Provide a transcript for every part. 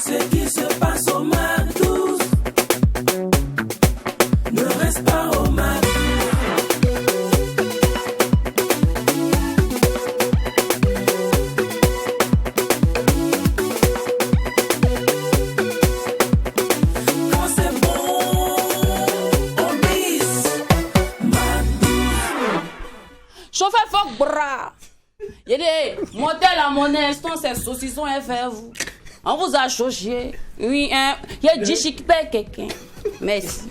Ce qui se passe au MAC12 ne reste pas au MAC12. Quand c'est bon, on bise MAC12. Chauffeur fuck bras. Il dit, montez la monnaie, instant, c'est saucisson FR, vous. On vous a chauché. Oui, hein. Il y a du chic quelqu'un. Merci.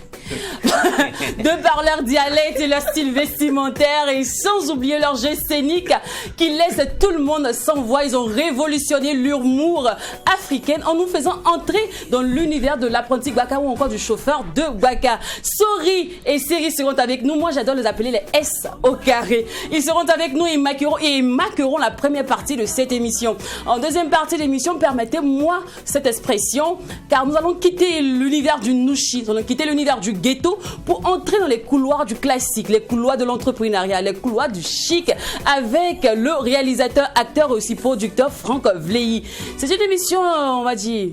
De par leur dialecte et leur style vestimentaire et sans oublier leur jeu scénique qui laisse tout le monde sans voix, ils ont révolutionné l'humour africain en nous faisant entrer dans l'univers de l'apprenti Waka ou encore du chauffeur de Waka. Sori et Siri seront avec nous. Moi, j'adore les appeler les S au carré. Ils seront avec nous et marqueront la première partie de cette émission. En deuxième partie de l'émission, permettez-moi cette expression, car nous allons quitter l'univers du Nushi, nous allons quitter l'univers du ghetto pour entrer dans les couloirs du classique, les couloirs de l'entrepreneuriat, les couloirs du chic avec le réalisateur, acteur et aussi producteur Franck Vleilly. C'est une émission, on va dire,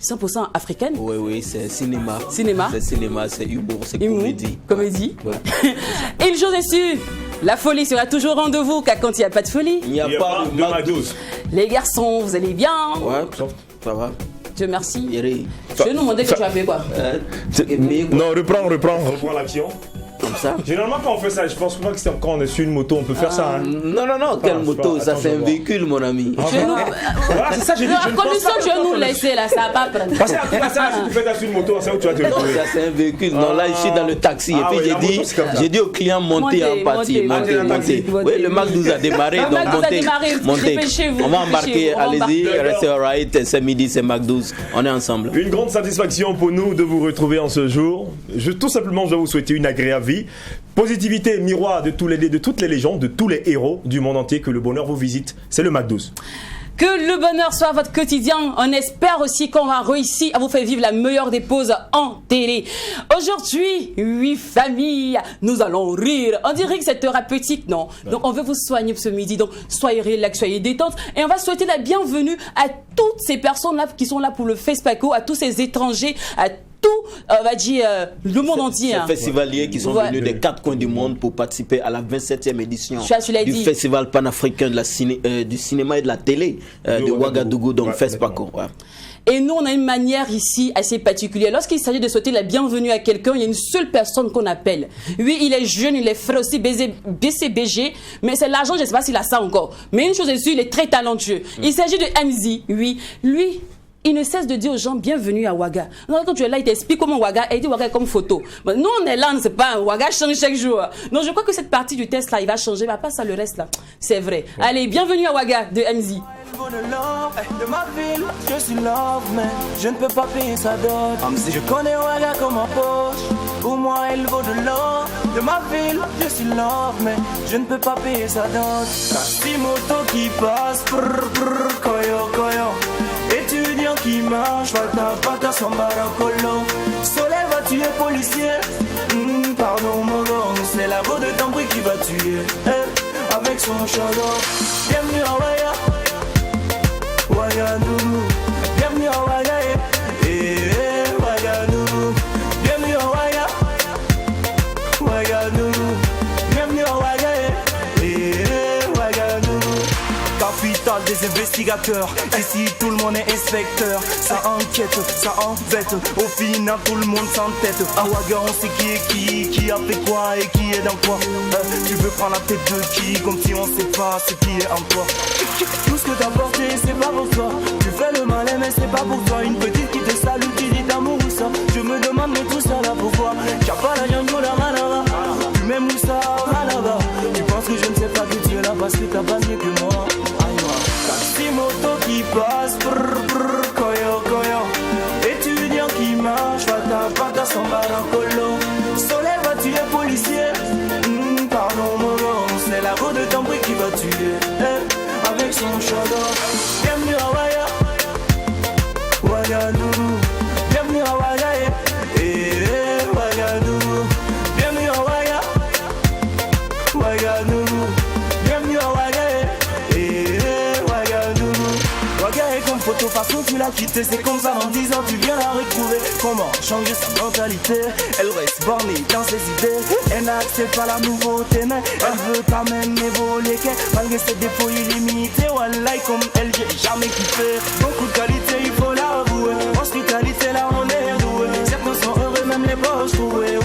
100% africaine. Oui, c'est cinéma. Cinéma. C'est cinéma, c'est humour, c'est comédie. Comédie. Ouais. Et une chose est sûre, la folie sera toujours au rendez-vous, car quand il n'y a pas de folie, il n'y a pas de MAC12. Les garçons, vous allez bien? Ouais, ça va. Dieu merci. Yeri. Je vais nous demander que tu as fait quoi? Non, reprends l'action. Comme ça. Généralement, quand on fait ça, je pense pas que c'est quand on est sur une moto, on peut faire ça. Hein. Non, quelle moto? Ça, c'est un véhicule, mon ami. Voilà, c'est ça, j'ai dit. La condition que tu veux nous laisser là, ça va pas prendre. Parce qu'après ça, si tu fais ça sur une moto, c'est où tu vas te retrouver. Ça, c'est un véhicule. Non, là, je suis dans le taxi. Et puis, j'ai dit au client, montez en partie. Montez. Oui, le MAC12 a démarré. Donc, montez. On va embarquer. Allez-y, restez alright. C'est midi, c'est MAC12. On est ensemble. Une grande satisfaction pour nous de vous retrouver en ce jour. Tout simplement, je vais vous souhaiter une agréable vie. Positivité, miroir de toutes les légendes, de tous les héros du monde entier, que le bonheur vous visite. C'est le MAC12. Que le bonheur soit votre quotidien. On espère aussi qu'on va réussir à vous faire vivre la meilleure des pauses en télé. Aujourd'hui, oui, famille, nous allons rire. On dirait que c'est thérapeutique, non? Donc, on veut vous soigner ce midi. Donc, soyez relax, soyez détente. Et on va souhaiter la bienvenue à toutes ces personnes-là qui sont là pour le FESPACO, à tous ces étrangers, à tout, on va dire, le monde entier. Ces festivaliers qui sont venus des 4 coins du monde pour participer à la 27e édition du Festival panafricain du cinéma et de la télé de Ouagadougou, donc FESPACO. Ouais. Et nous, on a une manière ici assez particulière. Lorsqu'il s'agit de souhaiter la bienvenue à quelqu'un, il y a une seule personne qu'on appelle. Oui, il est jeune, il est frais aussi, BCBG, mais c'est l'argent, je ne sais pas s'il a ça encore. Mais une chose est sûre, il est très talentueux. Il s'agit de MZ, oui. Lui, il ne cesse de dire aux gens bienvenue à Ouaga. Donc, quand tu es là, il t'explique comment Ouaga est, il dit Ouaga comme photo. Mais nous, on est là, on ne sait pas, Ouaga change chaque jour. Donc, je crois que cette partie du test là, il va changer, mais pas ça, le reste là. C'est vrai. Ouais. Allez, bienvenue à Ouaga de MZ. De ma ville, je suis love man, je ne peux pas payer sa dot. Même si je connais Ouaga comme ma poche, pour moi elle vaut de l'or. De ma ville, je suis love man, je ne peux pas payer sa dot. Taxi moto qui passe, brr brr, koyo koyo. Étudiant qui marche, pata sans baracolo. Soleil va tuer policier, pardon mon gars, c'est la voix de Tambri qui va tuer, avec son chado. Bienvenue à Ouaga. Ouagadougou, bienvenue à Ouaga, Ouagadougou, bienvenue à Ouaga, Ouagadougou, bienvenue à Ouaga, Ouagadougou. Capitale des investigateurs, ici tout le monde est inspecteur. Ça enquête, ça embête, au final tout le monde s'entête. À Ouaga on sait qui a fait quoi et qui est dans quoi. Tu veux prendre la tête de qui, comme si on sait pas ce qui est en toi. Tout ce que t'as porté c'est pas pour toi. Tu fais le malin mais c'est pas pour toi. Une petite qui te salue, qui dit d'amour ou ça. Je me demande mais tout ça là pourquoi. T'as pas la jambe la malava. Tu m'aimes où ça malava. Tu penses que je ne sais pas que tu es là parce que t'as pas mieux que moi. Taxi moto qui passe, brr brr, koyo koyo. Étudiant qui marche, pata sans baracolo. Soleil va tuer policier, pardon mon gars, c'est la voix de Tambri qui va tuer, avec son chado. Bienvenue à Ouaga, Ouagadougou. Bienvenue à Ouaga, Ouagadougou. Bienvenue à Ouaga, Ouagadougou. Bienvenue à Ouaga, Ouagadougou. Ouaga est comme photo façon tu l'as quitté. C'est comme ça dans 10 ans tu viens la retrouver. Comment changer sa mentalité? Elle reste bornée dans ses idées. Elle n'accepte pas la nouveauté, mais elle veut quand même évoluer. Malgré ses défauts illimités, wallah comme elle j'ai jamais kiffé. Beaucoup de qualité il faut l'avouer. Hospitalité là on est doué. Certains sont heureux même les poches trouées.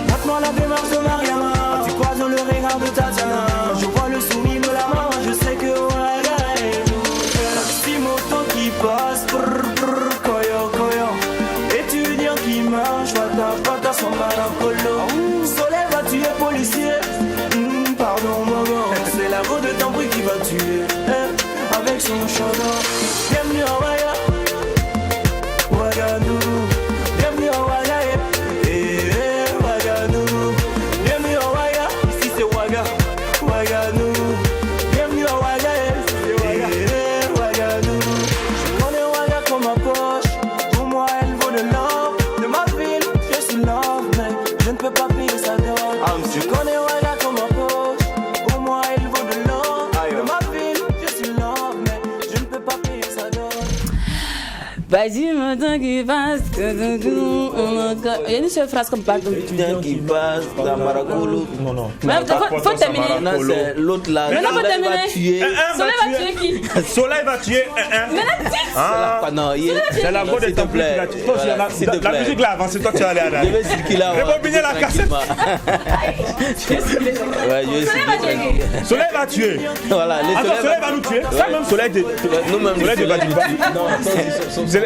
Maintenant la démarche de Mariama. Tu croises dans le regard de Tatiana. Je vois le sourire de la main. Je sais que si moto qui passe, koyo koyo. Étudiant qui marche, pata son malacolo. Soleil va tuer policier. Pardon maman, c'est la roue de ton bruit qui va tuer. Avec son chaudron. Bienvenue à Ouaga, Ouagadougou. Bienvenue à Ouaga, Ouagadougou. Bienvenue à Ouaga, ici c'est Ouaga, Ouagadougou. Bienvenue à Ouaga, Ouagadougou. Je connais Ouaga comme ma poche. Pour moi elle vaut de l'or. De ma ville, je suis love, mais je ne peux pas payer sa dot. Je connais Ouaga comme ma poche. Pour moi elle vaut de l'or. De ma ville, je suis love, mais je ne peux pas payer sa dot. Vas-y, maintenant qui passe. Il y a une seule phrase comme pas. Étudiant qui passe, dans Maracolo. Non. Faut terminer. Maintenant, c'est l'autre là. Maintenant, faut Soleil va terminer. tuer. Soleil va tuer qui? Soleil va tuer. Non, C'est la voix de ton plaît. La musique là, avant, c'est toi qui as allé à la. Je vais circuler là. Rebobiner la cassette. Soleil va tuer. Voilà, le Attends, Soleil va nous tuer. Ça même Soleil de. nous-mêmes, Soleil de Badimba. Du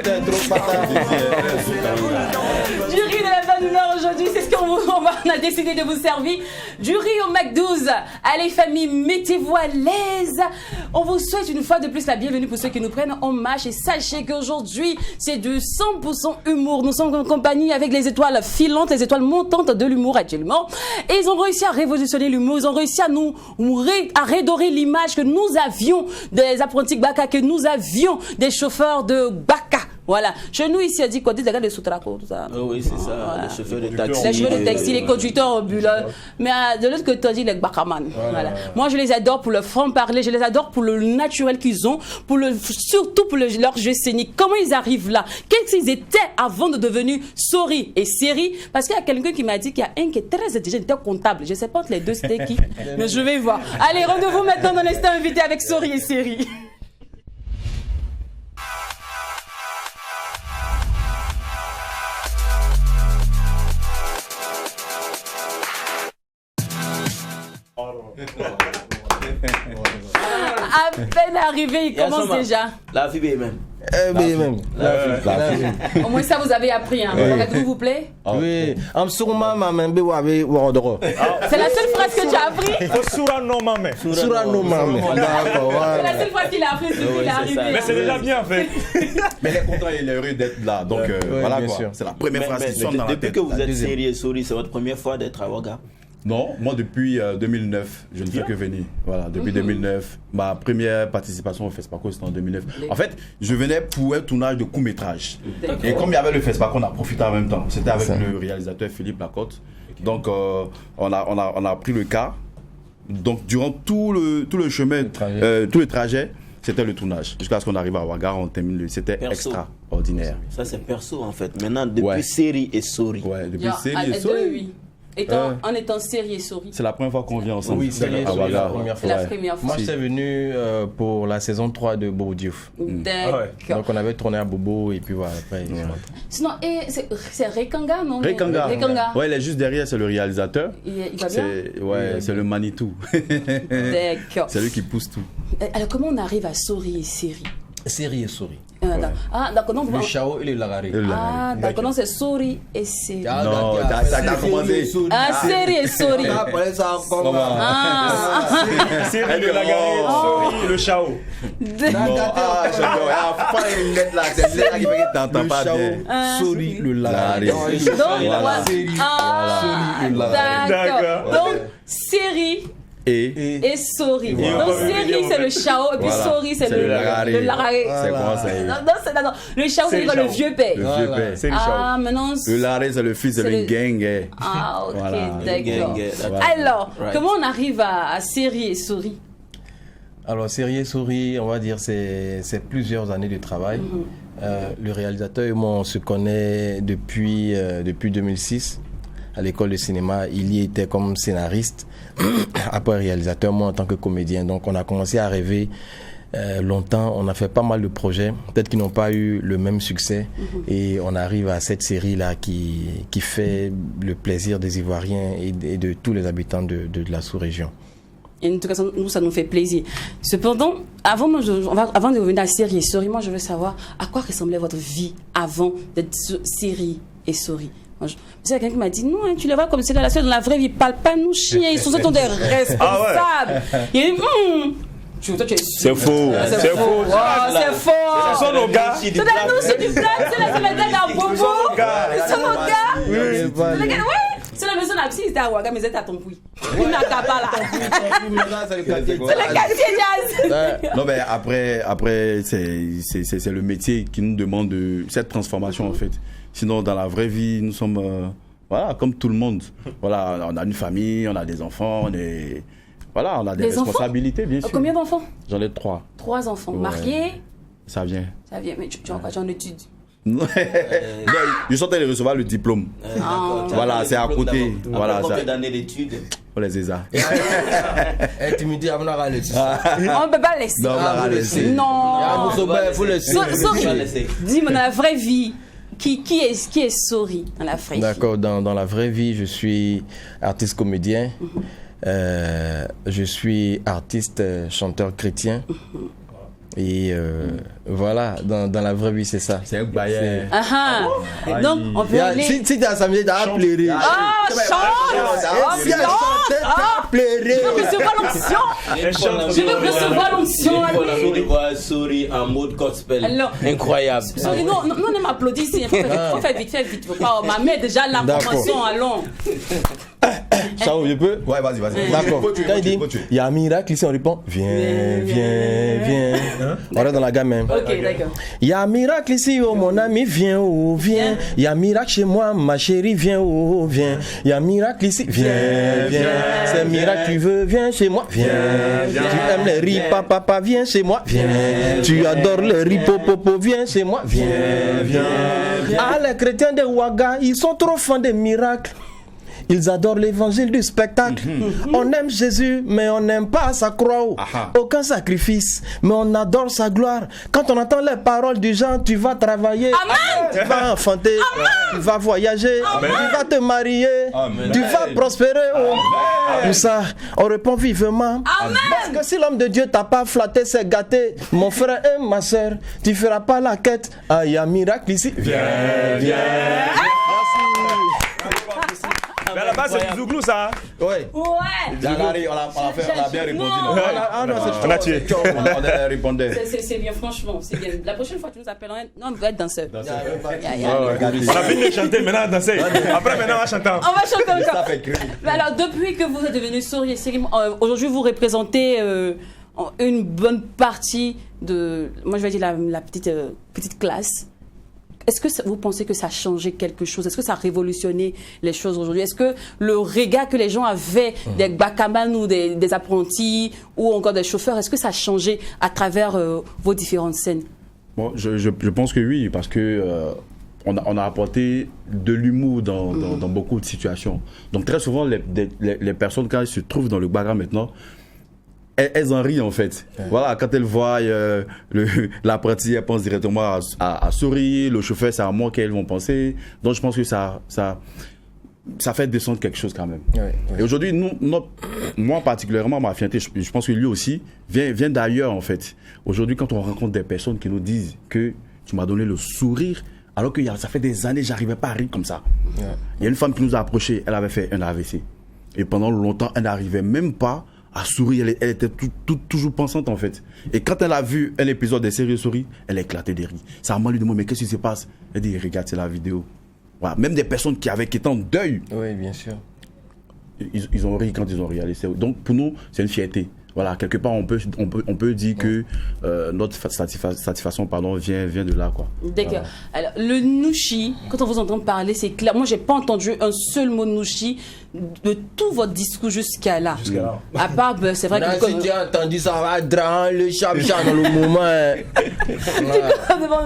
riz de la bonne humeur aujourd'hui, c'est ce qu'on a décidé de vous servir. Du riz au McDouze. Allez famille, mettez-vous à l'aise. On vous souhaite une fois de plus la bienvenue pour ceux qui nous prennent en marche. Et sachez qu'aujourd'hui, c'est de 100% humour. Nous sommes en compagnie avec les étoiles filantes, les étoiles montantes de l'humour actuellement. Et ils ont réussi à révolutionner l'humour. Ils ont réussi à redorer l'image que nous avions des apprentis Baka, que nous avions des chauffeurs de Baka. Voilà. Chez nous, ici, on dit qu'on dit des gars de Soutraco, tout ça. Oh oui, c'est ça, Voilà. les chauffeurs de taxi. Les chauffeurs de taxi, les conducteurs ambulants. Mais de l'autre côté, on dit les bakaman. Voilà. Moi, je les adore pour le franc-parler, je les adore pour le naturel qu'ils ont, surtout pour leur jeu scénique. Comment ils arrivent là? Qu'est-ce qu'ils étaient avant de devenir Sori et Série? Parce qu'il y a quelqu'un qui m'a dit qu'il y a un qui est très intelligent, il était comptable. Je ne sais pas entre les deux c'était qui, mais je vais voir. Allez, rendez-vous maintenant dans l'instant invité avec Sori et Série. À peine arrivé, il commence déjà. La fille même. Au moins ça vous avez appris. Hein. Vous vous plaît? Oui. C'est la seule phrase que tu as appris. D'accord. C'est la seule phrase qu'il a appris depuis qu'il est arrivé. Mais c'est déjà bien fait. Mais il est content, il est heureux d'être là. Donc voilà quoi. C'est la première phrase qui sonne dans la Depuis tête. que vous êtes Série et Sori, c'est votre première fois d'être à Ouaga? Non, moi depuis 2009, je ne fais que venir. Voilà, depuis 2009. Ma première participation au FESPACO, c'était en 2009. En fait, je venais pour un tournage de court-métrage. Et comme il y avait le FESPACO, on a profité en même temps. C'était avec le réalisateur Philippe Lacotte. Donc, on a pris le car. Donc, durant tout le chemin, tout le trajet, c'était le tournage. Jusqu'à ce qu'on arrive à Ouaga, on termine. C'était extraordinaire. Ça, c'est perso en fait. Maintenant, depuis Série et Sori. Ouais, depuis Série et Sori. Sori. En étant Série et Sori. C'est la première fois qu'on vient ensemble. Oui, c'est la première fois. La première fois. Moi, j'étais venu pour la saison 3 de Bobo Diouf. D'accord. Donc, on avait tourné à Bobo et puis voilà. Après, Sinon, c'est Rekanga, non? Rekanga. Ouais, il est juste derrière, c'est le réalisateur. Il va bien? C'est le Manitou. D'accord. C'est lui qui pousse tout. Alors, comment on arrive à Sori et Série? Série et Sori. Ah, d'accord. Donc, Le Chao et le Lagaré. ah, d'accord. Donc, c'est Sori et Série. Non, t'as commencé. Ah, Série et Sori. Série de la Garée, Sori, le Chao. T'entends pas bien. Sori, le Lagaré. D'accord. Donc, Série et Sori. Donc Série c'est le Chao et puis Sori c'est le Lagaré. C'est comment ça? Non, le Chao c'est le vieux père. Le vieux père. C'est le Chao. Ah, maintenant. Le Lagaré c'est le fils de le gang. Ah, ok, Voilà. d'accord. Alors, comment on arrive à Série et Sori? Alors, Série et Souris, on va dire, c'est plusieurs années de travail. Le réalisateur et moi, on se connaît depuis 2006 à l'école de cinéma. Il y était comme scénariste, après réalisateur, moi en tant que comédien. Donc, on a commencé à rêver longtemps. On a fait pas mal de projets, peut-être qui n'ont pas eu le même succès. Et on arrive à cette série-là qui fait le plaisir des Ivoiriens et de tous les habitants de la sous-région. Et en tout cas, nous, ça nous fait plaisir. Cependant, avant de revenir à la série et souris, moi, je veux savoir à quoi ressemblait votre vie avant d'être série et souris. C'est quelqu'un qui m'a dit, non, hein, tu les vois comme c'est dans la vraie vie, ils parlent pas nous chiens, ils sont des responsables. Il dit, c'est faux. C'est faux. C'est faux. Ce sont nos gars. C'est nous, c'est du plat, c'est les gars d'Abobo. Ce sont nos gars. Oui. C'est la maison là, si c'était à Ouaga, mais c'était à ton puits. Il n'a qu'à pas là. C'est le quartier jazz. Non, mais après c'est le métier qui nous demande cette transformation en fait. Sinon, dans la vraie vie, nous sommes voilà, comme tout le monde. Voilà, on a une famille, on a des enfants, on a des responsabilités, bien sûr. Combien d'enfants? J'en ai 3. 3 enfants. Mariés? Ça vient. Mais tu as quoi? Tu en études? Je suis en train de recevoir le diplôme. Voilà, c'est à côté. Voilà, combien d'années d'études? On les ESA. Tu me dis, on va laisser. On ne peut pas laisser. Non, on va laisser. Non. Il faut laisser. Dis-moi, dans la vraie vie, qui est Souris dans la vraie vie? D'accord, dans la vraie vie, je suis artiste comédien. Je suis artiste chanteur chrétien. Et voilà, dans la vraie vie, c'est ça. C'est un baillet. Donc, on peut aller... Si tu es à samedi, tu as pleuré. Chante. Je veux recevoir l'onction. Je veux recevoir l'onction. Souris en mode gospel. Incroyable. Non, on m'applaudit ici. Faut faire vite. Faut pas. Ma mère déjà l'information, allons. Chao, je peux? Ouais, vas-y. D'accord. Quand il dit, il y a un miracle ici, on répond, viens. On reste dans la gamme même. Ok, d'accord. Il y a un miracle ici, oh mon ami, viens. Il y a un miracle chez moi, ma chérie, viens. Il y a un miracle ici, viens. C'est un miracle, tu veux, viens chez moi, viens. Tu aimes les riz, papa, viens chez moi, viens. Tu adores le riz, popo, viens chez moi, viens. Ah, les chrétiens de Ouaga, ils sont trop fans des miracles. Ils adorent l'évangile du spectacle. On aime Jésus, mais on n'aime pas sa croix. Aucun sacrifice, mais on adore sa gloire. Quand on entend les paroles du genre, tu vas travailler, tu vas enfanter, tu vas voyager, tu vas te marier, tu vas prospérer. Tout ça, on répond vivement. Parce que si l'homme de Dieu t'a pas flatté, c'est gâté. Mon frère et ma soeur, tu feras pas la quête. Ah, il y a un miracle ici. Viens. Mais à la base, c'est du Zouglou, ça. Ouais. On a bien répondu. On a tué. On répondait. C'est bien, franchement, c'est bien. La prochaine fois, tu nous appelleras. Non, on va être danseur. On a fini de chanter, maintenant on danser. Après, maintenant on va chanter. On va chanter encore. Mais alors, depuis que vous êtes devenu Souris et série, aujourd'hui, vous représentez une bonne partie de, moi je vais dire la petite classe. Est-ce que vous pensez que ça a changé quelque chose? Est-ce que ça a révolutionné les choses aujourd'hui? Est-ce que le regard que les gens avaient des bakaman ou des apprentis ou encore des chauffeurs, est-ce que ça a changé à travers vos différentes scènes? Bon, je pense que oui, parce que on a apporté de l'humour dans beaucoup de situations. Donc très souvent, les personnes, quand elles se trouvent dans le bagarre maintenant, elles en rient en fait. Voilà, quand elles voient l'apprenti, elles pensent directement à Souris, le chauffeur, c'est à moi qu'elles vont penser. Donc je pense que ça fait descendre quelque chose quand même. Et aujourd'hui, moi particulièrement, ma fianté, je pense que lui aussi vient d'ailleurs en fait. Aujourd'hui, quand on rencontre des personnes qui nous disent que tu m'as donné le sourire, alors que ça fait des années, j'arrivais pas à rire comme ça. Il y a une femme qui nous a approchés, elle avait fait un AVC. Et pendant longtemps, elle n'arrivait même pas à sourire, elle était toujours pensante en fait. Et quand elle a vu un épisode des séries Souris, elle a éclaté de rire. Ça m'a lui demandé, mais qu'est-ce qui se passe? Elle dit, regarde, c'est la vidéo. Voilà. Même des personnes qui étaient en deuil. Oui, bien sûr. Ils ont ri quand ils ont réalisé. Donc pour nous, c'est une fierté. voilà, quelque part, on peut dire que notre satisfaction vient de là, quoi. D'accord. Voilà. Alors, le Nushi, quand on vous entend parler, c'est clair. Moi, j'ai pas entendu un seul mot Nushi de tout votre discours jusqu'à là. À part, c'est vrai Là, que... si tu as entendu ça, va drain le chat dans le moment.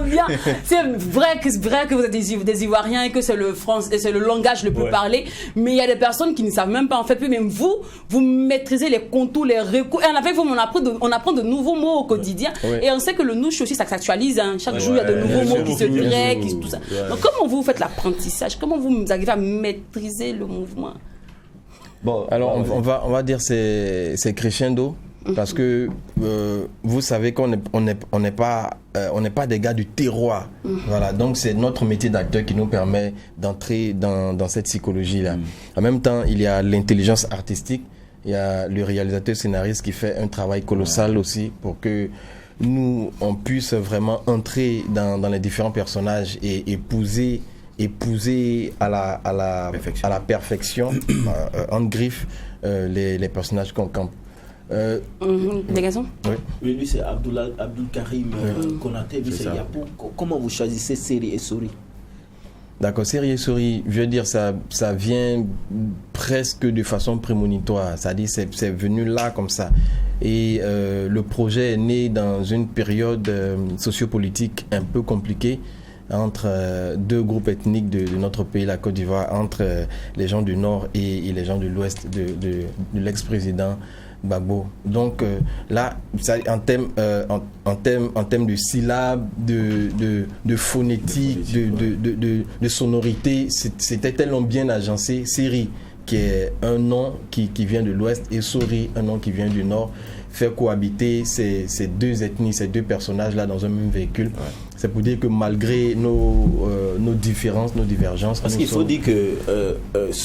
Bien. C'est vrai que vous êtes des Ivoiriens et que c'est le langage le plus parlé, mais il y a des personnes qui ne savent même pas en fait. Même vous maîtrisez les contours, les recours. Et avec vous, on apprend de nouveaux mots au quotidien. Et on sait que le Nushi aussi, ça s'actualise. Hein. Chaque jour, il y a de nouveaux mots qui se créent, tout ça. Donc, comment vous faites l'apprentissage? Comment vous arrivez à maîtriser le mouvement? Bon, alors on va dire c'est crescendo. Parce que vous savez qu'on n'est pas des gars du terroir. Voilà, donc c'est notre métier d'acteur qui nous permet d'entrer dans cette psychologie-là. En même temps, il y a l'intelligence artistique, il y a le réalisateur scénariste qui fait un travail colossal aussi pour que nous, on puisse vraiment entrer dans les différents personnages et épouser à la perfection en griffe les personnages qu'on campe. Les garçons? Oui, lui c'est Abdul Karim Konaté, lui c'est Yapo. Comment vous choisissez Série et Souris? D'accord, Série et Souris, je veux dire, ça vient presque de façon prémonitoire, c'est-à-dire c'est venu là comme ça. Et le projet est né dans une période sociopolitique un peu compliquée entre deux groupes ethniques de notre pays, la Côte d'Ivoire, entre les gens du Nord et les gens de l'Ouest de l'ex-président Gbagbo. Donc là, ça, en termes de syllabes, de phonétique, de sonorité, c'était tellement bien agencé. Série, qui est un nom qui vient de l'Ouest, et Sori, un nom qui vient du Nord, faire cohabiter ces deux ethnies, ces deux personnages-là dans un même véhicule. C'est pour dire que malgré nos différences, nos divergences... Parce qu'il faut dire que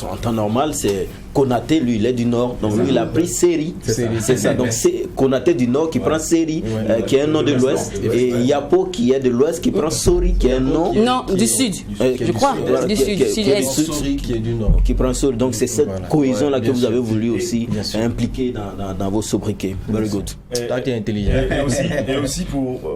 en temps normal, c'est Konaté, lui, il est du Nord. Donc lui, il a pris Série. C'est ça. Donc c'est Konaté du Nord qui prend Série, qui est un nom de l'Ouest. Et Yapo, qui est de l'Ouest, qui prend Sori, qui est un nom... Non, du Sud. Je crois. Du Sud. Sori qui est du Nord. Qui prend Sori. Donc c'est cette cohésion-là que vous avez voulu aussi impliquer dans vos sobriquets. Very good. Toi, tu es intelligent. Et aussi,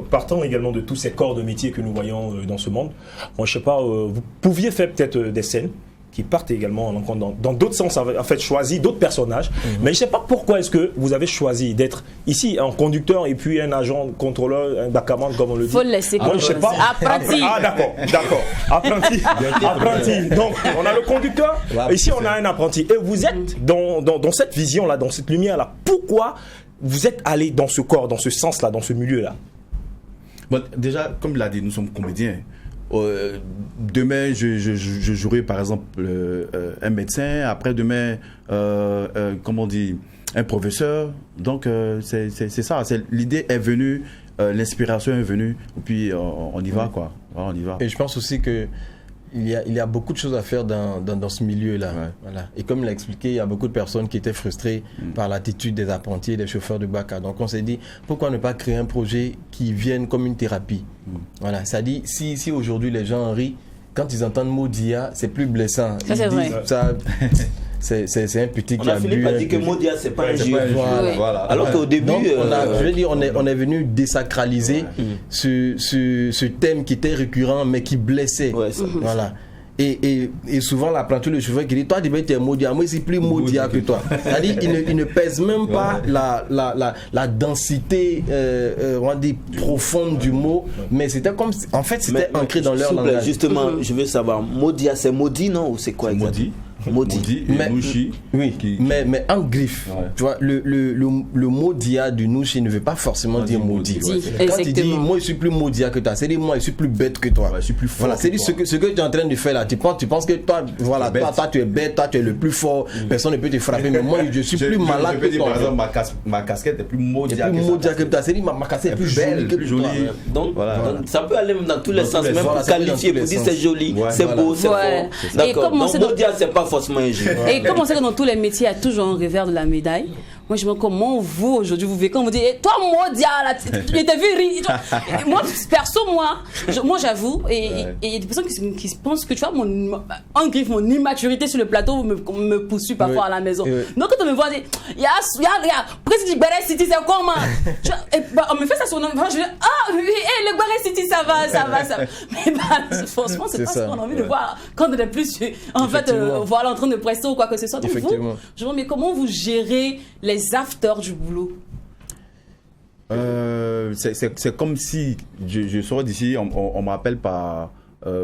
partant également de tous ces corps de métier que nous voyons dans ce monde, moi, je sais pas, vous pouviez faire peut-être des scènes qui partent également dans d'autres sens, en fait, choisi d'autres personnages. Mais je sais pas pourquoi est-ce que vous avez choisi d'être ici un conducteur et puis un agent contrôleur, un backman, comme on le dit. Faut le laisser comme je sais pas. Apprenti. Ah, d'accord. Apprenti. Donc, on a le conducteur. Ici, on a un apprenti. Et vous êtes dans cette vision-là, dans cette lumière-là. Pourquoi vous êtes allé dans ce corps, dans ce sens-là, dans ce milieu-là? Bon, déjà, comme il l'a dit, nous sommes comédiens. Demain, je jouerai par exemple un médecin. Après-demain, comment on dit, un professeur. Donc, c'est ça. L'idée est venue, l'inspiration est venue. Et puis, on y va, quoi. Ouais, on y va. Et je pense aussi que il y a beaucoup de choses à faire dans ce milieu-là. Voilà. Et comme il l'a expliqué, il y a beaucoup de personnes qui étaient frustrées par l'attitude des apprentis et des chauffeurs de Baka. Donc on s'est dit, pourquoi ne pas créer un projet qui vienne comme une thérapie? Voilà. Ça dit, si aujourd'hui les gens rient, quand ils entendent Modia, c'est plus blessant. Ça, c'est vrai. C'est un petit qui a bu. Philippe a dit que Modia, c'est pas un jeu. Voilà. Alors qu'au début... Donc, je veux dire, on est venu désacraliser ce thème qui était récurrent, mais qui blessait. Voilà. Et souvent, l'apprenti, le chauffeur qui dit, toi, tu es Modia, moi, c'est plus Modia que toi. C'est-à-dire, il ne pèse même pas la densité, on va dire, profonde du mot, mais c'était comme, en fait, c'était ancré dans leur langage. Justement, je veux savoir, Modia, c'est maudit, non? Ou c'est quoi exactement? Maudit et Nushi. Oui, mais en griffe. Tu vois, le mot dia du Nushi ne veut pas forcément dire maudit. Quand tu dis, moi je suis plus maudia que toi, c'est-à-dire moi je suis plus bête que toi. Je suis plus fort. Voilà, c'est-à-dire ce que tu es en train de faire là. Tu penses que toi, voilà, toi tu es bête, toi tu es le plus fort, personne ne peut te frapper, mais moi je suis plus malade que toi. Par exemple, ma casquette est plus maudia que toi. C'est-à-dire ma casquette est plus belle, plus jolie. Donc ça peut aller dans tous les sens, même pour qualifier, pour dire c'est joli, c'est beau, c'est fort. D'accord. Donc Modia, c'est pas forcément un jour. Et comme on sait que dans tous les métiers, il y a toujours un revers de la médaille. Moi, je me demande comment vous, aujourd'hui, vous vivez. Quand vous dites, toi, Modia, là, tu t'es vu rire. Moi, perso, moi, j'avoue, et il y a des personnes qui pensent que, tu vois, en griffe, mon immaturité sur le plateau me poursuit parfois à la maison. Donc, quand on me voit dire, Président Barret City, c'est comment? On me fait ça sur le nom. Je dis, le Barret City, ça va. Mais franchement, c'est pas ce qu'on a envie de voir quand on est plus, en fait, voilà, en train de presser ou quoi que ce soit. Donc, vous, je me demande, mais comment vous gérez les afters du boulot? C'est comme si je sors d'ici, on m'appelle par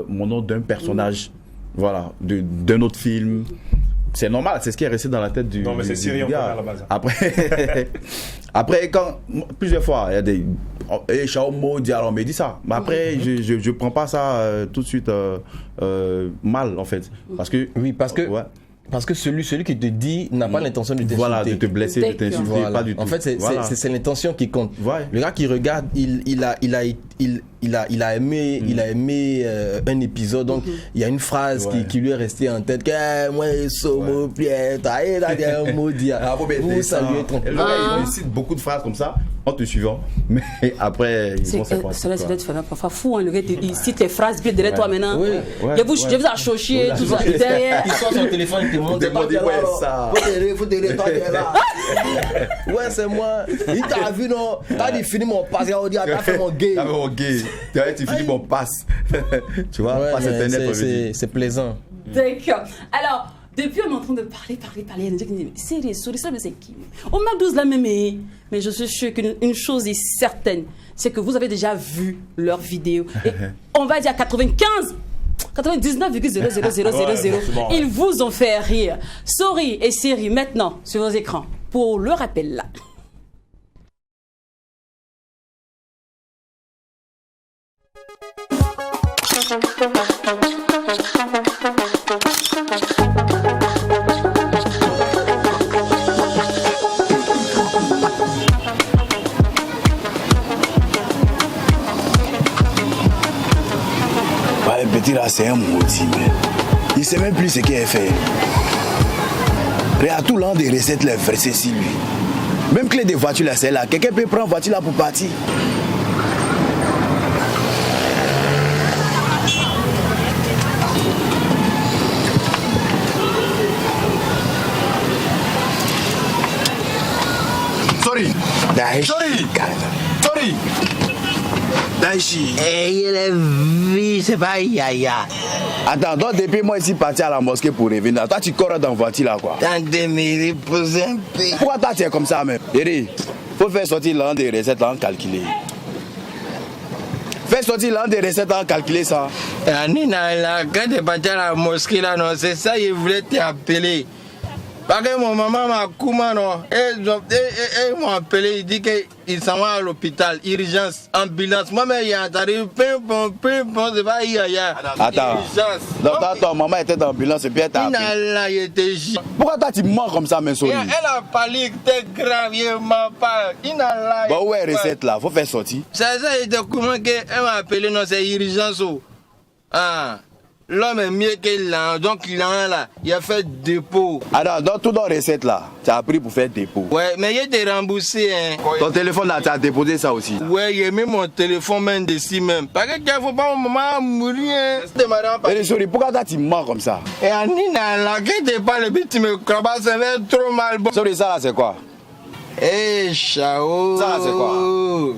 mon nom d'un personnage, voilà, d'un autre film. C'est normal, c'est ce qui est resté dans la tête du. Non, mais c'est Syrie encore à la base. Après, plusieurs fois, il y a des. Chao Modi, alors on me dit ça. Mais après, je prends pas ça tout de suite mal, en fait. Parce que. Oui, parce que. Ouais. Parce que celui qui te dit n'a pas l'intention de t'insulter. Voilà, de te blesser, de t'insulter, voilà. Pas du tout. En fait, c'est l'intention qui compte. Ouais. Le gars qui regarde, il a aimé un épisode, donc il y a une phrase qui lui est restée en tête. Moi, vous saluez tranquillement. Il cite beaucoup de phrases comme ça en te suivant, mais après, ils vont se passer. Cela, c'est parfois fou, hein, le gars, il cite tes phrases, puis derrière toi maintenant. Je vous achocher, tout ça. Derrière. Il sort son téléphone, il te montre. Faut te dire, toi, tu es là. Ouais, c'est moi. Il t'a vu, non? T'as dit, fini mon passe, on dit, t'as fait mon gay. T'as fait mon gay. Tu finis mon passe. Tu vois, passe internet. C'est plaisant. D'accord. Alors, depuis, on est en train de parler. Il y a des gens qui disent, c'est les souris, ça, mais c'est qui? Au McDo, la même. Mais je suis sûr qu'une chose est certaine, c'est que vous avez déjà vu leurs vidéos. Et on va dire 99,00000. Ils vous ont fait rire. Sori et Siri, maintenant, sur vos écrans, pour le rappel là. Le petit là, c'est un maudit, mais il sait même plus ce qu'il a fait. Regarde tout l'an des recettes, les versets sur lui. Même clé de voiture là, c'est là. Quelqu'un peut prendre voiture là pour partir. Sorry. Daichi. Il est vie, c'est pas yaya. Attends, donc depuis moi ici parti à la mosquée pour revenir, toi tu cours dans la voiture là quoi. Tant de me reposer un peu. Pourquoi toi tu es comme ça même? Eri, faut faire sortir l'an des recettes en calculer. Fais sortir l'an des recettes en calculer ça. Nina là, quand tu es parti à la mosquée là, non, c'est ça il voulait t'appeler. Parce que mon maman m'a coupé, non, et ils m'ont appelé, il dit qu'il s'en va à l'hôpital, urgence, ambulance. Moi, mais il y a entendu, c'est pas yaya. Attends, donc ta maman était dans l'ambulance et puis elle t'a appelé. Pourquoi toi tu mens comme ça, mais Sori? Elle a parlé que t'es grave, il m'a pas. Bah où est la recette là? Faut faire sortir. C'est ça, il était comment qu'elle m'a appelé, non, c'est urgence. Ah. L'homme est mieux que l'an, donc l'an là, il a fait dépôt. Alors, dans tout dans recette là, tu as pris pour faire dépôt. Ouais, mais il était remboursé, hein. Ton téléphone là, tu as déposé ça aussi. Ouais, il a mis mon téléphone même dessus même. Parce que il ne faut pas mon maman mourir, hein. Mais Sori, pourquoi toi tu mens comme ça? Et Anina là, quand tu parles, tu me crois pas, ça fait trop mal. Sori, ça là, c'est quoi? Eh, Chao. Ça, c'est quoi?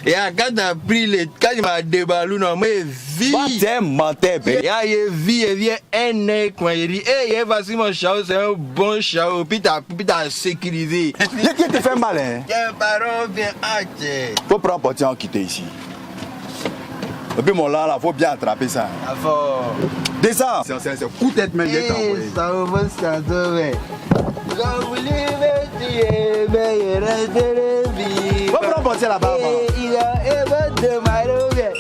Et quand tu as pris quand il m'a déballé, non, mais vie. Toi, tu es menteur, il vient un œil, quoi. Il dit, eh, vas-y, mon Chao, c'est un bon Chao. Puis tu as sécurisé. Qu'est-ce qui te fait mal, hein? Quel parent vient acheter. Faut prendre portier en quitter ici. Et puis, mon là, faut bien attraper ça. Descends. C'est coup de tête, même, bien t'envoyer. Ça va, ça va. Quand vous l'avez tué, mais il reste de vie. Va prendre portier là-bas. Il a évoqué de Marovie.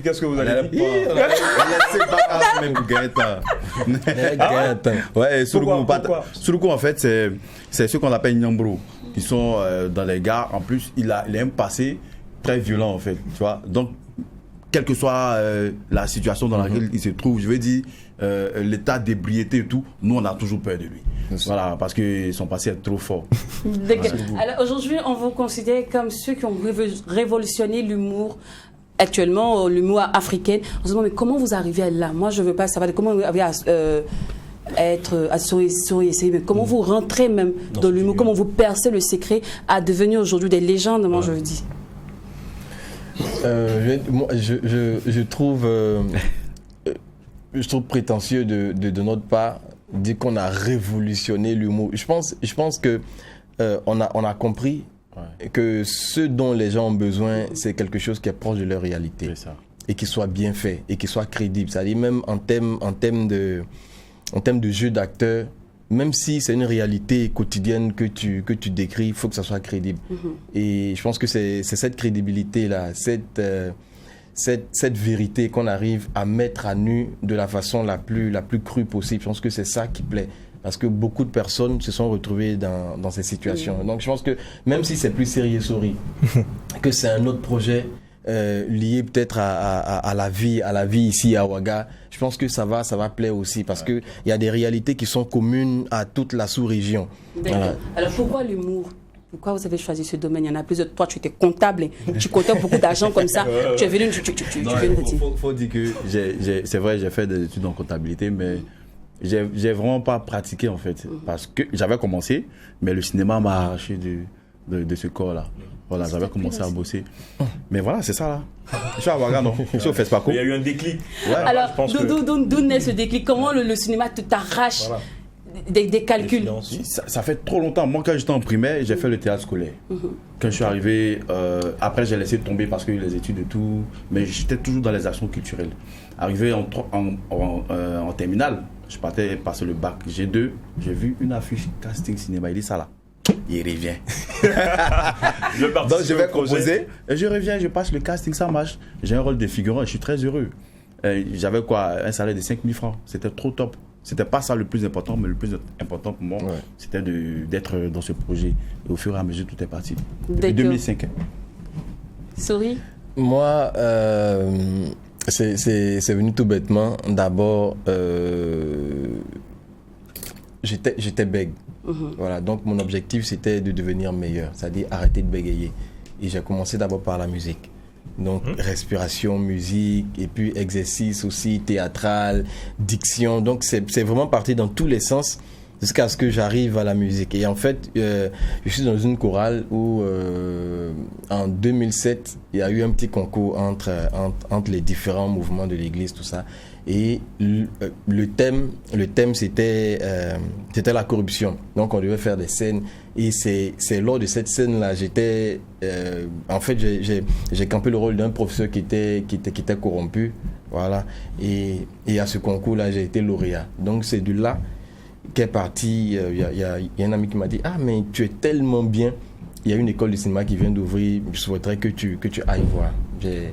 Qu'est-ce que vous allez dire? Ouais, Suruku, en fait, c'est ce qu'on appelle Nyambro. Ils sont dans les gares. En plus, il a un passé très violent, en fait. Tu vois? Donc, quelle que soit la situation dans laquelle il se trouve, je veux dire, l'état d'ébriété et tout, nous, on a toujours peur de lui. Voilà, parce que son passé est trop fort. Alors aujourd'hui, on vous considère comme ceux qui ont révolutionné l'humour. Actuellement, l'humour africain. On se demande, mais comment vous arrivez à là? Moi, je ne veux pas savoir comment vous arrivez à être à essayer, mais comment vous rentrez même dans l'humour, comment vous percez le secret à devenir aujourd'hui des légendes, moi je veux dire. Je trouve prétentieux de notre part dire qu'on a révolutionné l'humour. Je pense que on a compris que ce dont les gens ont besoin, c'est quelque chose qui est proche de leur réalité et qui soit bien fait et qui soit crédible. C'est-à-dire même en termes de jeu d'acteur, même si c'est une réalité quotidienne que tu décris, il faut que ça soit crédible. Et je pense que c'est cette crédibilité-là, cette vérité qu'on arrive à mettre à nu de la façon la plus crue possible. Je pense que c'est ça qui plaît. Parce que beaucoup de personnes se sont retrouvées dans ces situations. Donc je pense que même si c'est plus sérieux, que c'est un autre projet lié peut-être à la vie ici à Ouaga, je pense que ça va plaire aussi parce que il y a des réalités qui sont communes à toute la sous-région. Voilà. Alors pourquoi l'humour? Pourquoi vous avez choisi ce domaine? Il y en a plusieurs. Toi, tu étais comptable, tu comptais beaucoup d'argent comme ça. Tu es venu, faut dire que c'est vrai, j'ai fait des études en comptabilité, mais j'ai vraiment pas pratiqué en fait, parce que j'avais commencé, mais le cinéma m'a arraché de ce corps-là. Voilà, j'avais commencé à bosser. Mais voilà, c'est ça là. Je suis à Ouaga, non? Je suis au FESPACO. Il y a eu un déclic. Ouais. Alors, d'où naît ce déclic? Comment le cinéma t'arrache des calculs? Ça fait trop longtemps. Moi, quand j'étais en primaire, j'ai fait le théâtre scolaire. Quand je suis arrivé, après j'ai laissé tomber parce que les études et tout, mais j'étais toujours dans les actions culturelles. Arrivé en terminale, je partais passer le bac G2, j'ai vu une affiche casting cinéma, il dit ça là. Il revient. Donc je vais composer et je reviens, je passe le casting, ça marche. J'ai un rôle de figurant et je suis très heureux. J'avais un salaire de 5 000 francs, c'était trop top. C'était pas ça le plus important, mais le plus important pour moi, c'était d'être dans ce projet. Et au fur et à mesure, tout est parti. Depuis 2005. Souris? Moi, c'est venu tout bêtement. D'abord, j'étais bègue. Voilà, donc mon objectif c'était de devenir meilleur, c'est-à-dire arrêter de bégayer. Et j'ai commencé d'abord par la musique. Donc respiration, musique, et puis exercice aussi théâtral, diction. Donc c'est vraiment parti dans tous les sens jusqu'à ce que j'arrive à la musique. Et en fait, je suis dans une chorale où en 2007, il y a eu un petit concours entre les différents mouvements de l'église, tout ça. Et le thème c'était la corruption. Donc on devait faire des scènes et c'est lors de cette scène là en fait j'ai campé le rôle d'un professeur qui était corrompu, voilà, et à ce concours là j'ai été lauréat. Donc c'est de là qu'est parti. Il y a un ami qui m'a dit mais tu es tellement bien, il y a une école de cinéma qui vient d'ouvrir, je souhaiterais que tu ailles voir.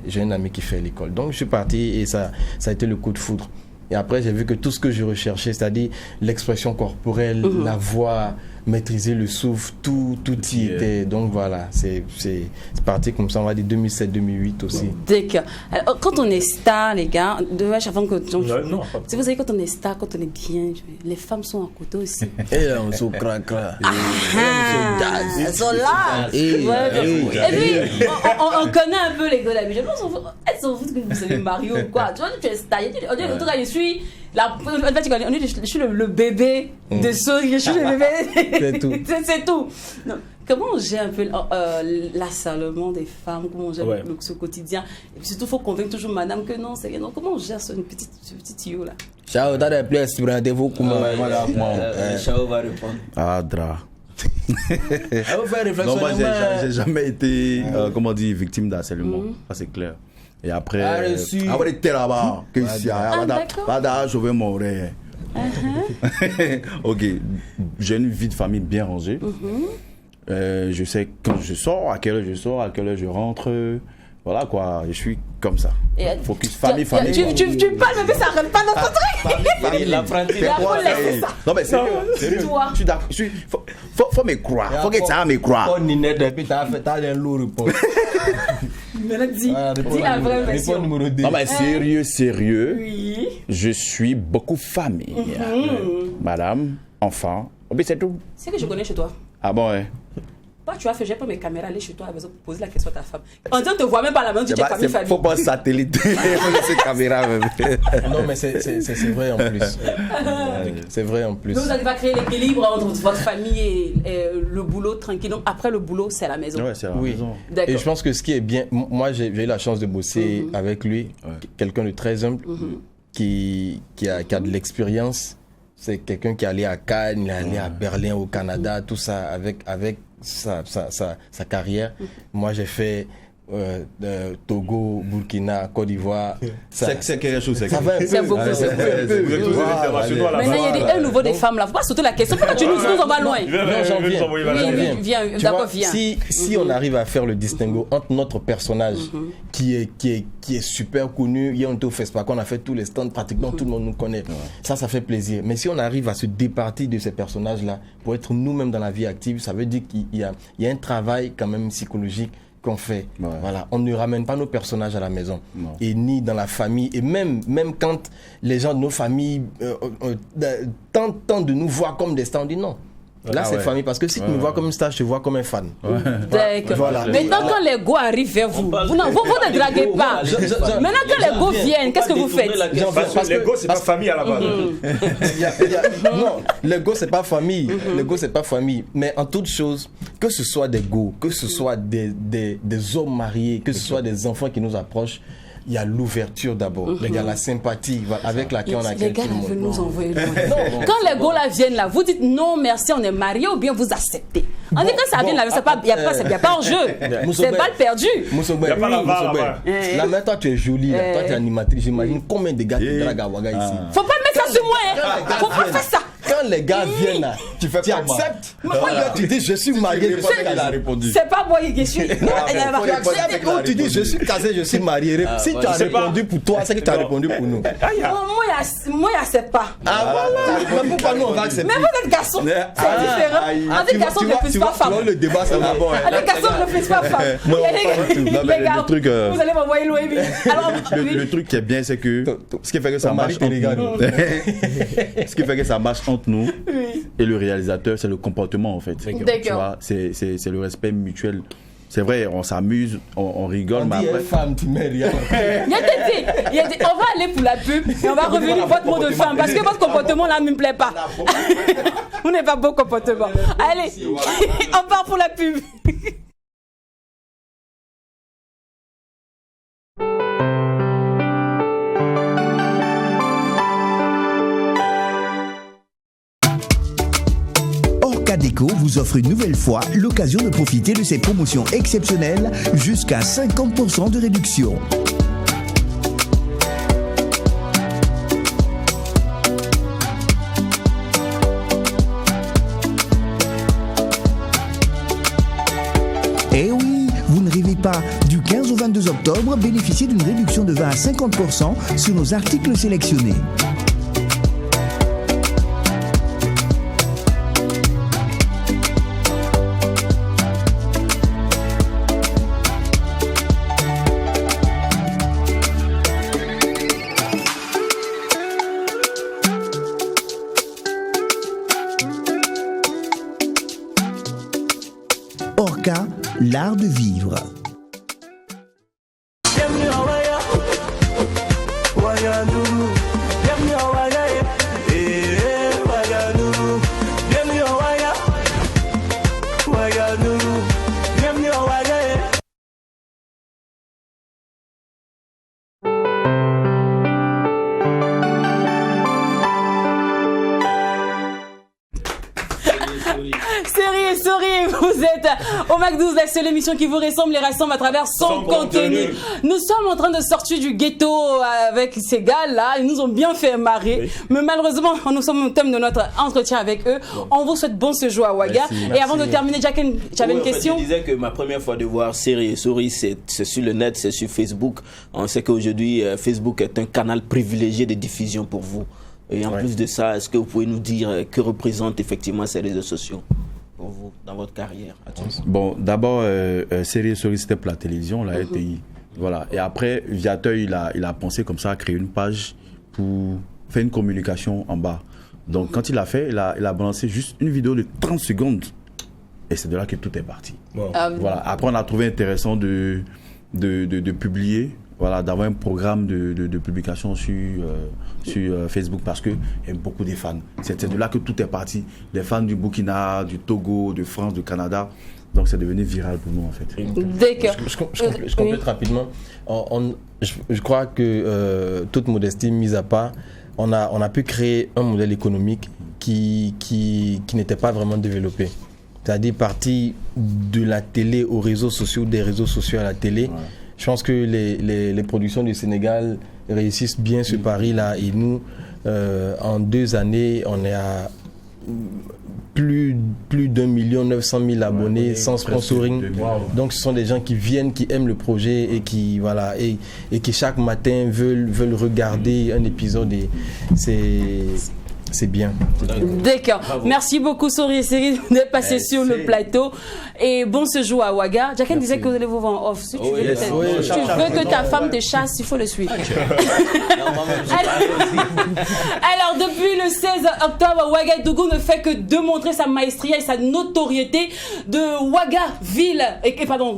J'ai un ami qui fait l'école. Donc je suis parti et ça a été le coup de foudre. Et après j'ai vu que tout ce que je recherchais, c'est-à-dire l'expression corporelle, la voix, maîtriser le souffle, tout y était. Donc voilà, c'est parti comme ça, on va dire 2007-2008 aussi. D'accord. Alors quand on est star, les gars, avant que si vous savez, quand on est star, quand on est bien, les femmes sont à côté aussi. Et là on se craque là. Elles sont là. Et puis on connaît un peu les gars là, mais je pense elles s'en foutent que vous savez Mario ou quoi. Tu vois, tu es star. On dit l'autre gars, je suis le bébé de Souris, je suis le bébé. C'est tout. C'est tout. Non. Comment on gère un peu l'assalement des femmes, comment on gère ce quotidien? Et puis surtout, il faut convaincre toujours madame que non, c'est rien. Comment on gère ce petit tuyau là? Ciao, t'as des places, rendez-vous comment? Ciao va répondre. Dra. Non, moi j'ai jamais été victime d'harcèlement, ça c'est clair. Et après, après était là-bas, que ici, je vais mourir. Ok, j'ai une vie de famille bien rangée. Je sais quand je sors, à quelle heure je sors, à quelle heure je rentre. Voilà quoi, je suis comme ça. Focus famille. Tu parles, mais ça n'arrête pas notre truc. Non mais c'est toi. Faut me croire. Faut que ça me croire. Maintenant, dis la vraie version. Numéro 2. Non, mais sérieux. Oui. Je suis beaucoup famille. Madame, enfant. Oh, mais c'est tout. C'est que je connais chez toi. Ah bon, ouais. Pas, tu as fait, j'ai pas mes caméras, aller chez toi, à besoin de poser la question à ta femme. On ne te voit même pas à la main, tu dis famille. Faut pas satellite. C'est caméra même. Non, mais c'est vrai en plus. C'est vrai en plus. Donc, vous arrivez à créer l'équilibre entre votre famille et le boulot tranquille. Donc, après le boulot, c'est la maison. Ouais, c'est la maison. Et je pense que ce qui est bien, moi j'ai eu la chance de bosser avec lui, quelqu'un de très humble, qui a de l'expérience. C'est quelqu'un qui est allé à Cannes, il est allé à Berlin, au Canada, tout ça, avec sa carrière. Moi, j'ai fait Togo, Burkina, Côte d'Ivoire. C'est quelque chose. Ça va un peu. C'est beaucoup. Vous êtes tous des internationaux à la Maintenant, il y a un nouveau des femmes là. Faut pas sauter la question. Pourquoi tu nous envoies loin? Non, j'en viens. Viens, d'accord, viens. Si on arrive à faire le distinguo entre notre personnage qui est super connu, hier on était au FESPAC, on a fait tous les stands, pratiquement tout le monde nous connaît. Ça fait plaisir. Mais si on arrive à se départir de ces personnages-là pour être nous-mêmes dans la vie active, ça veut dire qu'il y a un travail quand même psychologique qu'on fait. Voilà, on ne ramène pas nos personnages à la maison et ni dans la famille, et même quand les gens de nos familles tentent de nous voir comme des stars, on dit non. Là, c'est famille, parce que si tu me vois comme une star, je te vois comme un fan. D'accord. Voilà. Maintenant, quand les go arrivent vers vous, vous ne draguez pas. Maintenant, quand les go viennent, qu'est-ce que vous faites? Parce que les go, c'est pas famille à la base. Non, les go, c'est pas famille. Les go, c'est pas famille. Mais en toute chose, que ce soit des go, que ce soit des hommes mariés, que ce soit des enfants qui nous approchent, il y a l'ouverture d'abord, il y a la sympathie avec laquelle on accueille tout le monde. Les gars, veulent nous envoyer loin. Quand les gars là viennent là, vous dites non merci, on est mariés, ou bien vous acceptez. On dit que ça vient là, il n'y a pas en jeu. C'est balle perdue. Il n'y a pas la barre là-bas. Là, mais toi, tu es jolie, là. Toi, tu es animatrice. J'imagine combien de gars qui draguent à Ouaga ici. Faut pas mettre ça sur moi, hein. Faut pas faire ça. Quand les gars viennent là, tu acceptes. Tu dis je suis marié. C'est pas moi qui suis. Quand tu dis je suis casé, je suis marié. Si tu as répondu pour toi, c'est que tu as répondu pour nous. Moi, il n'accepte pas. Ah voilà. Mais pourquoi nous on va accepter? Mais vous êtes garçon. C'est différent. On dit garçon ne refuse pas femme. Le débat, ça va bon. Les garçons ne refusent pas femme. Les gars, vous allez m'envoyer loin. Le truc qui est bien, c'est que ce qui fait que ça marche entre nous. Ce qui fait que ça marche entre nous et le réalisateur, c'est le comportement en fait. Tu vois, c'est le respect mutuel. C'est vrai, on s'amuse, on rigole, mais après. Femme, tu mets rien. On va aller pour la pub et on va revenir votre mot de femme parce que votre comportement là ne me plaît pas. Vous n'avez pas beau comportement. Allez, on part pour la pub. Déco vous offre une nouvelle fois l'occasion de profiter de ces promotions exceptionnelles jusqu'à 50% de réduction. Eh oui, vous ne rêvez pas. Du 15 au 22 octobre, bénéficiez d'une réduction de 20 à 50% sur nos articles sélectionnés. Orca, l'art de vivre. Vous êtes au Mac 12, la seule émission qui vous ressemble et rassemble à travers son contenu. Nous sommes en train de sortir du ghetto avec ces gars-là. Ils nous ont bien fait marrer. Mais malheureusement, nous sommes au thème de notre entretien avec eux. On vous souhaite bon séjour à Ouaga. Et avant de terminer, Jacqueline, j'avais une question. Je disais que ma première fois de voir Série et Souris, c'est sur le net, c'est sur Facebook. On sait qu'aujourd'hui, Facebook est un canal privilégié de diffusion pour vous. Et en plus de ça, est-ce que vous pouvez nous dire que représentent effectivement ces réseaux sociaux pour vous, dans votre carrière? Bon, d'abord, Série et Souris, c'était pour la télévision, la RTI. Voilà. Et après, Viateur, il a pensé comme ça à créer une page pour faire une communication en bas. Donc, quand il a fait, il a balancé juste une vidéo de 30 secondes. Et c'est de là que tout est parti. Wow. Voilà. Après, on a trouvé intéressant de publier, voilà, d'avoir un programme de publication sur Facebook parce qu'il y a beaucoup de fans. C'est de là que tout est parti. Les fans du Burkina, du Togo, de France, du Canada. Donc, c'est devenu viral pour nous, en fait. D'accord. Je complète rapidement. Je crois que, toute modestie mise à part, on a pu créer un modèle économique qui n'était pas vraiment développé. C'est-à-dire partir de la télé aux réseaux sociaux, des réseaux sociaux à la télé. Ouais. Je pense que les productions du Sénégal réussissent bien ce pari-là. Et nous, en 2 années, on est à plus d'1 900 000 abonnés sans sponsoring. Donc ce sont des gens qui viennent, qui aiment le projet et qui qui chaque matin veulent regarder un épisode et c'est bien. D'accord. Merci beaucoup Sori Seri d'être passé sur le plateau. Et bon séjour à Ouaga. Jacqueline disait que vous allez vous vendre off. Si tu veux que ta femme te chasse, il faut le suivre. Alors depuis le 16 octobre, Ouagadougou ne fait que démontrer sa maestria et sa notoriété de Ouaga ville,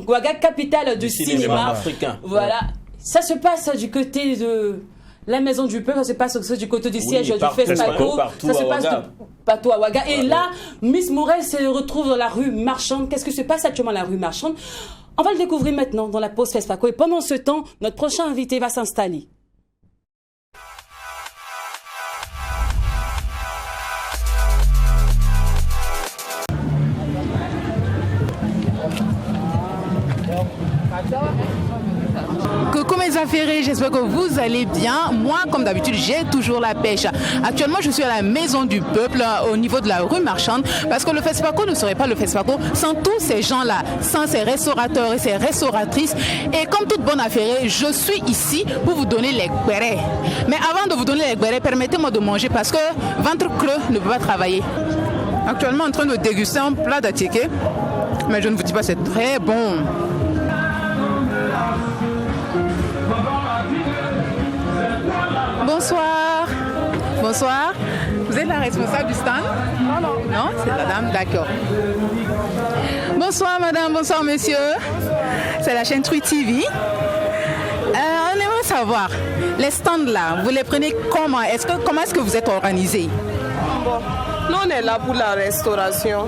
Ouaga capitale du cinéma africain. Voilà. Ça se passe du côté de la maison du peuple, ça se passe aussi du côté du siège du FESPACO, ça se passe partout à Ouaga. Et là, Miss Morel se retrouve dans la rue Marchande. Qu'est-ce que se passe actuellement dans la rue Marchande? On va le découvrir maintenant dans la pause FESPACO. Et pendant ce temps, notre prochain invité va s'installer. Coucou mes affairés, j'espère que vous allez bien. Moi, comme d'habitude, j'ai toujours la pêche. Actuellement, je suis à la Maison du Peuple, au niveau de la rue Marchande, parce que le FESPACO ne serait pas le FESPACO sans tous ces gens-là, sans ces restaurateurs et ces restauratrices. Et comme toute bonne affairée, je suis ici pour vous donner les guérets. Mais avant de vous donner les guérets, permettez-moi de manger, parce que ventre creux ne peut pas travailler. Actuellement, en train de déguster un plat d'attiqué, mais je ne vous dis pas, c'est très bon. Bonsoir. Bonsoir. Vous êtes la responsable du stand? Non, c'est la dame, d'accord. Bonsoir madame, bonsoir monsieur. C'est la chaîne True TV. On aimerait savoir, les stands là, vous les prenez comment? Comment est-ce que vous êtes organisé? Bon, nous on est là pour la restauration.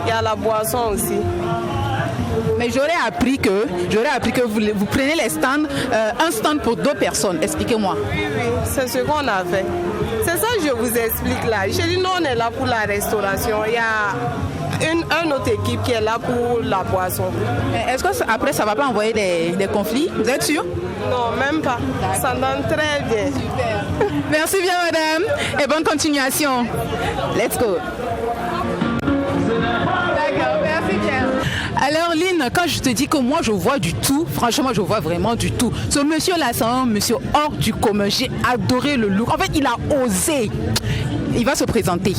Il y a la boisson aussi. Mais j'aurais appris que vous prenez les stands, un stand pour 2 personnes. Expliquez-moi. Oui, c'est ce qu'on a fait. C'est ça que je vous explique là. Je dis, nous, on est là pour la restauration. Il y a une autre équipe qui est là pour la boisson. Est-ce que après, ça ne va pas envoyer des conflits? Vous êtes sûr? Non, même pas. Ça donne très bien. Super. Merci bien, madame. Et bonne continuation. Let's go. D'accord, merci bien. Alors Lynn, quand je te dis que moi je vois du tout, franchement je vois vraiment du tout. Ce monsieur-là, c'est un monsieur hors du commun. J'ai adoré le look. En fait, il a osé. Il va se présenter.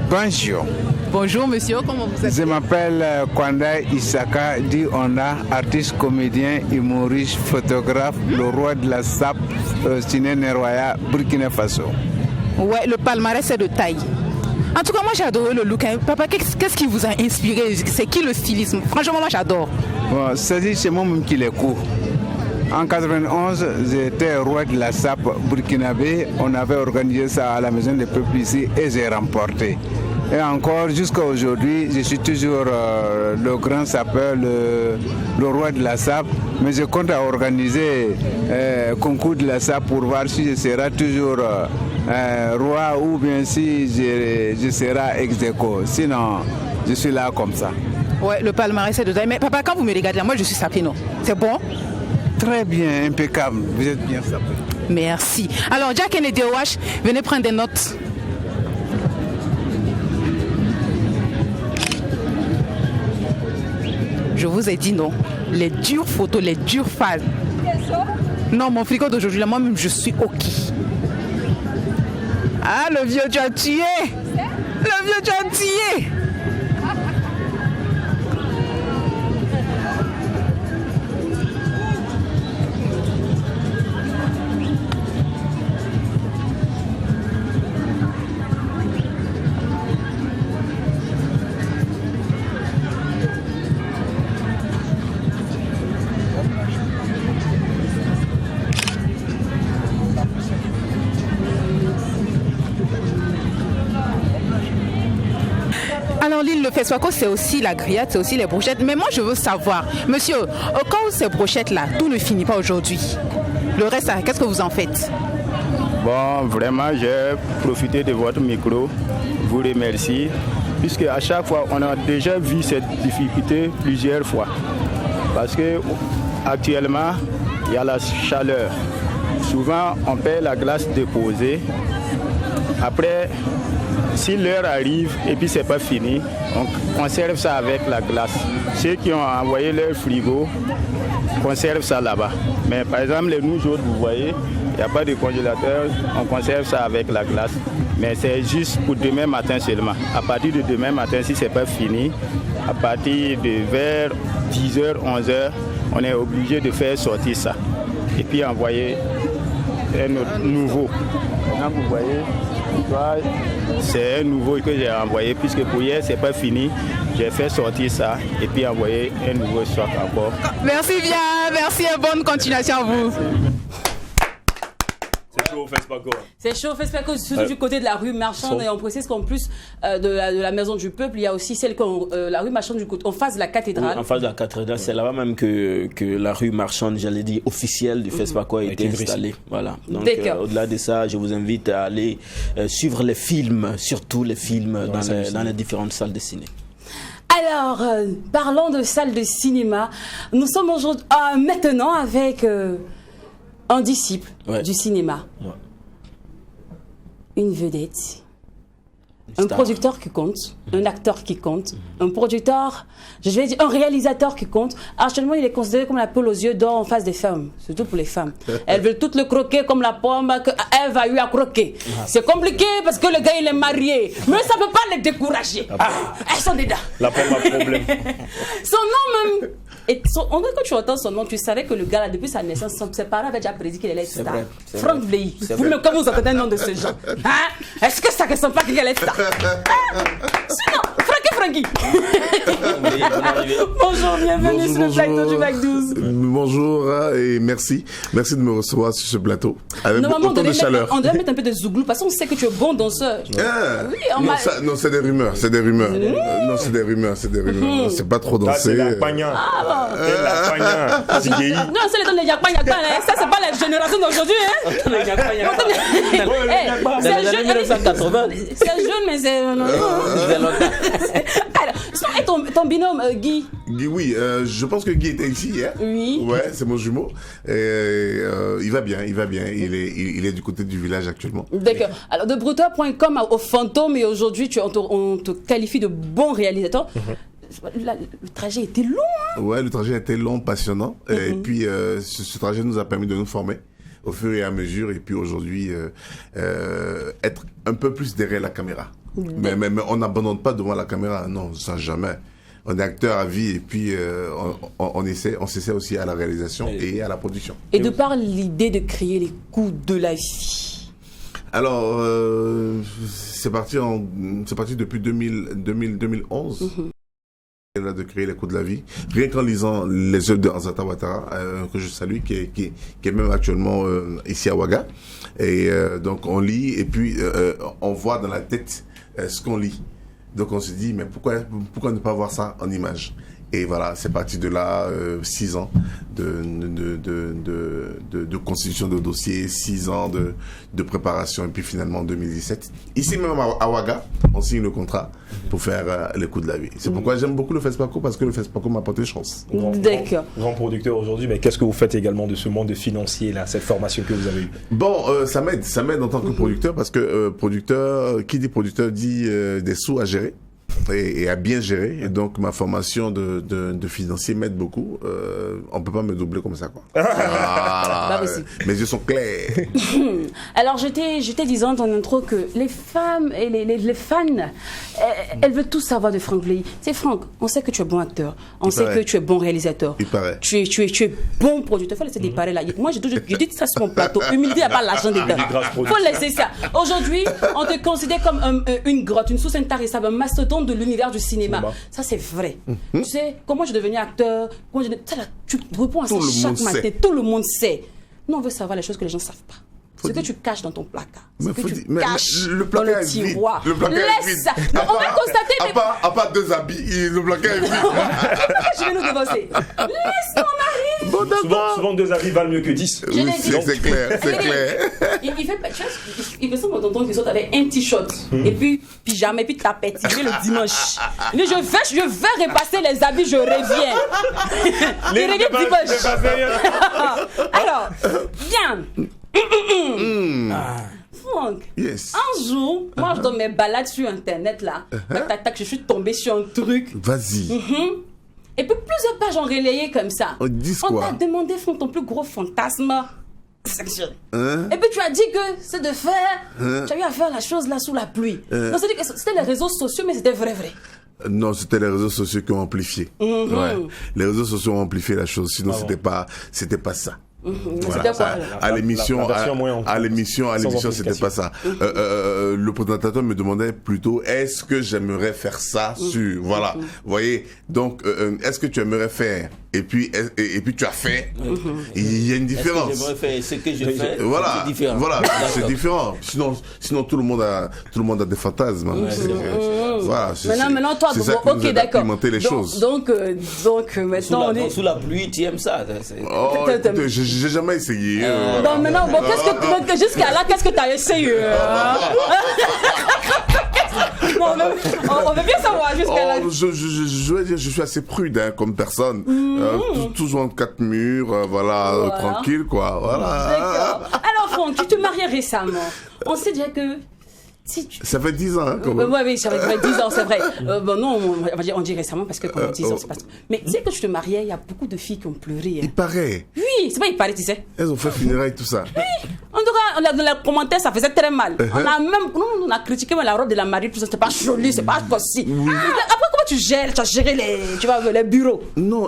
Bonjour. Bonjour monsieur, comment vous appelez? Je m'appelle Kwanda Isaka, dit Onda, artiste, comédien, humoriste, photographe, le roi de la SAP, Ciné-Neroya, Burkina Faso. Ouais, le palmarès c'est de taille. En tout cas, moi j'ai adoré le look. Papa, qu'est-ce qui vous a inspiré? C'est qui le stylisme? Franchement, moi j'adore. Bon, c'est moi-même qui les cours. En 91, j'étais roi de la SAP burkinabé. On avait organisé ça à la Maison des Peuples ici et j'ai remporté. Et encore jusqu'à aujourd'hui, je suis toujours le grand sapeur, le roi de la SAP. Mais je compte à organiser concours de la SAP pour voir si je serai toujours roi ou bien si je serai ex aequo. Sinon, je suis là comme ça. Ouais, le palmarès c'est de taille. Mais papa, quand vous me regardez, moi je suis sapino. C'est bon? Très bien, impeccable. Vous êtes bien sapé. Merci. Alors, Jack et Dewash, venez prendre des notes. Je vous ai dit non. Les dures photos, les dures phases. Non, mon frigo d'aujourd'hui, là, moi-même, je suis OK. Ah, le vieux, tu as tué. Le vieux, tu as tué. le FESPACO, c'est aussi la grillade, c'est aussi les brochettes. Mais moi, je veux savoir, monsieur, quand ces brochettes-là, tout ne finit pas aujourd'hui. Le reste, qu'est-ce que vous en faites? Bon, vraiment, j'ai profité de votre micro. Vous remercie. Puisque à chaque fois, on a déjà vu cette difficulté plusieurs fois. Parce que actuellement, il y a la chaleur. Souvent, on paie la glace déposée. Après, si l'heure arrive et puis c'est pas fini, on conserve ça avec la glace. Ceux qui ont envoyé leur frigo conservent ça là-bas. Mais par exemple, nous autres, vous voyez, il n'y a pas de congélateur, on conserve ça avec la glace. Mais c'est juste pour demain matin seulement. À partir de demain matin, si c'est pas fini, à partir de vers 10h, 11h, on est obligé de faire sortir ça. Et puis envoyer un nouveau. Comme vous voyez, c'est un nouveau que j'ai envoyé, puisque pour hier, c'est pas fini. J'ai fait sortir ça et puis envoyer un nouveau stock encore. Merci bien, merci et bonne continuation à vous. C'est chaud au FESPACO. C'est chaud au FESPACO, surtout du côté de la rue Marchande. Et on précise qu'en plus de la Maison du Peuple, il y a aussi celle la rue Marchande du côté, en face de la cathédrale. Oui, en face de la cathédrale, c'est là-bas même que la rue Marchande, j'allais dire officielle du FESPACO a été installée. Voilà. Donc au-delà de ça, je vous invite à aller suivre les films, surtout les films dans les différentes salles de ciné. Alors, parlons de salles de cinéma. Nous sommes aujourd'hui, maintenant avec un disciple du cinéma, une vedette, un producteur qui compte, un acteur qui compte, un producteur, je vais dire un réalisateur qui compte. Actuellement, il est considéré comme la poule aux yeux d'or en face des femmes, surtout pour les femmes. Elles veulent toutes le croquer comme la pomme qu'Ève a eu à croquer. C'est compliqué parce que le gars, il est marié, mais ça ne peut pas les décourager. Elles sont dedans. La pomme a problème. Son nom même... Quand tu entends son nom, tu savais que le gars, là, depuis sa naissance, ses parents avaient déjà prédit qu'il allait être star. Franck Vleilly. Vous-même, quand vous entendez un nom de ce genre, est-ce que ça ne ressemble pas qu'il allait être star? Sinon, Francky. Bonjour, bienvenue sur le plateau du Bac 12. Bonjour et merci. Merci de me recevoir sur ce plateau. Avec autant de chaleur. On doit mettre un peu de zouglou parce qu'on sait que tu es bon danseur. Oui, non, c'est des rumeurs. C'est des rumeurs. Non, c'est des rumeurs. C'est des rumeurs. C'est pas trop dansé. C'est la pagna. Non, c'est les temps de yakpan. Ça, c'est pas la génération d'aujourd'hui. C'est 1980. C'est jeune, mais c'est longtemps. Et ton binôme, Guy? Guy, oui. Je pense que Guy était ici hier. Oui. Ouais, c'est mon jumeau. Il va bien. Il est du côté du village actuellement. D'accord. Alors, de Bruteur.com au fantôme, et aujourd'hui, on te qualifie de bon réalisateur. Le trajet était long. Ouais, le trajet était long, passionnant. Et puis, ce trajet nous a permis de nous former au fur et à mesure. Et puis aujourd'hui, être un peu plus derrière la caméra. Mais on n'abandonne pas devant la caméra. Non, ça jamais. On est acteur à vie et puis on s'essaie aussi à la réalisation et à la production. Et de par l'idée de créer les coups de la vie. Alors, c'est parti depuis 2011. De créer les coups de la vie, rien qu'en lisant les œuvres de Ansata Ouattara, que je salue, qui est même actuellement ici à Ouaga. Et donc on lit et puis on voit dans la tête ce qu'on lit. Donc on se dit, mais pourquoi ne pas voir ça en image? Et voilà, c'est parti de là, 6 ans de constitution de dossier, 6 ans de préparation, et puis finalement en 2017, ici même à Ouaga, on signe le contrat pour faire les coups de la vie. C'est pourquoi j'aime beaucoup le FESPACO, parce que le FESPACO m'a apporté chance. D'accord. Grand producteur aujourd'hui, mais qu'est-ce que vous faites également de ce monde financier, là, cette formation que vous avez eue? Bon, ça m'aide en tant que producteur, parce que qui dit producteur dit des sous à gérer. Et à bien gérer. Et donc ma formation de financier m'aide beaucoup. On peut pas me doubler comme ça, quoi. Mes yeux sont clairs. Alors j'étais disant en intro que les femmes et les fans, elles veulent tout savoir de Franck Vleilly. C'est Franck, on sait que tu es bon acteur, on sait que tu es bon réalisateur. Il paraît. Tu es bon producteur. Faut laisser des pareils là. Moi je dis ça sur mon plateau. Humilité, il n'y a pas l'argent dedans. Faut laisser ça. Aujourd'hui, on te considère comme une grotte, une source intarissable, un mastodonte de l'univers du cinéma. Ça, c'est vrai. Tu sais, comment je suis devenu acteur, tu réponds à ça chaque matin. Tout le monde sait. Nous, on veut savoir les choses que les gens ne savent pas. Ce que tu caches dans ton placard. Ce Mais que faut tu dire- mais caches le dans placard le est vide. tiroir. Le placard est Laisse vide. ça. Non, on va constater. À part 2 habits, le placard est vide. Je vais nous devancer. Laisse ton mari. Bon, d'accord. Souvent 2 habits valent mieux que 10. Je l'ai dit. C'est clair, c'est clair. Il fait pas de choses. Il me semble mon tonton qui saute avec un t-shirt et puis pyjama et puis tapette. Il vient le dimanche. Il dit je vais repasser les habits, je reviens. Il revient dimanche. Alors, viens. Franck, Yes. un jour, moi je donne mes balades sur internet là. Tac, tac, je suis tombée sur un truc. Vas-y. Et puis plusieurs pages ont relayé comme ça. On dit On quoi? t'a demandé Franck, ton plus gros fantasme sexuel. Hein? Et puis tu as dit que c'est de faire. Hein? Tu as eu à faire la chose là sous la pluie. Donc c'est-à-dire que c'était les réseaux sociaux, mais c'était vrai. Non, c'était les réseaux sociaux qui ont amplifié. Ouais. Les réseaux sociaux ont amplifié la chose. Sinon, c'était pas ça. Voilà, ça, à l'émission, c'était pas ça. Le présentateur me demandait plutôt, est-ce que j'aimerais faire ça sur, voilà, vous voyez. Donc, est-ce que tu aimerais faire et puis tu as fait. Il y a une différence. J'aimerais faire ce que je fais. Voilà, c'est différent. voilà, c'est différent. Sinon tout le monde a des fantasmes. Hein. Voilà. Maintenant, toi, c'est ça qui nous aide à pimenter les choses. Donc maintenant, on est sous la pluie, tu aimes ça. Oh, écoutez, j'ai jamais essayé. Non, maintenant, bon, jusqu'à là, qu'est-ce que tu as essayé non, on veut bien savoir jusqu'à là. Je veux dire, je suis assez prudent comme personne. Toujours en 4 murs, voilà, tranquille, quoi. Voilà. D'accord. Alors, Franck, tu te mariais récemment. On sait déjà que. Si tu... Ça fait 10 ans, hein, quand même. Oui, ça fait 10 ans, c'est vrai. Bon, non, on dit récemment parce que pendant 10 ans, c'est pas ça. Mais tu sais que tu te mariais, il y a beaucoup de filles qui ont pleuré. Hein. Il paraît. Oui, c'est pas il paraît, tu sais. Elles ont fait funérailles, tout ça. Oui. En tout cas, dans les commentaires, ça faisait très mal. On a critiqué la robe de la mariée, tout ça, c'était pas joli, c'est pas possible. Oui. Après, comment tu gères? Tu as géré les bureaux? Non,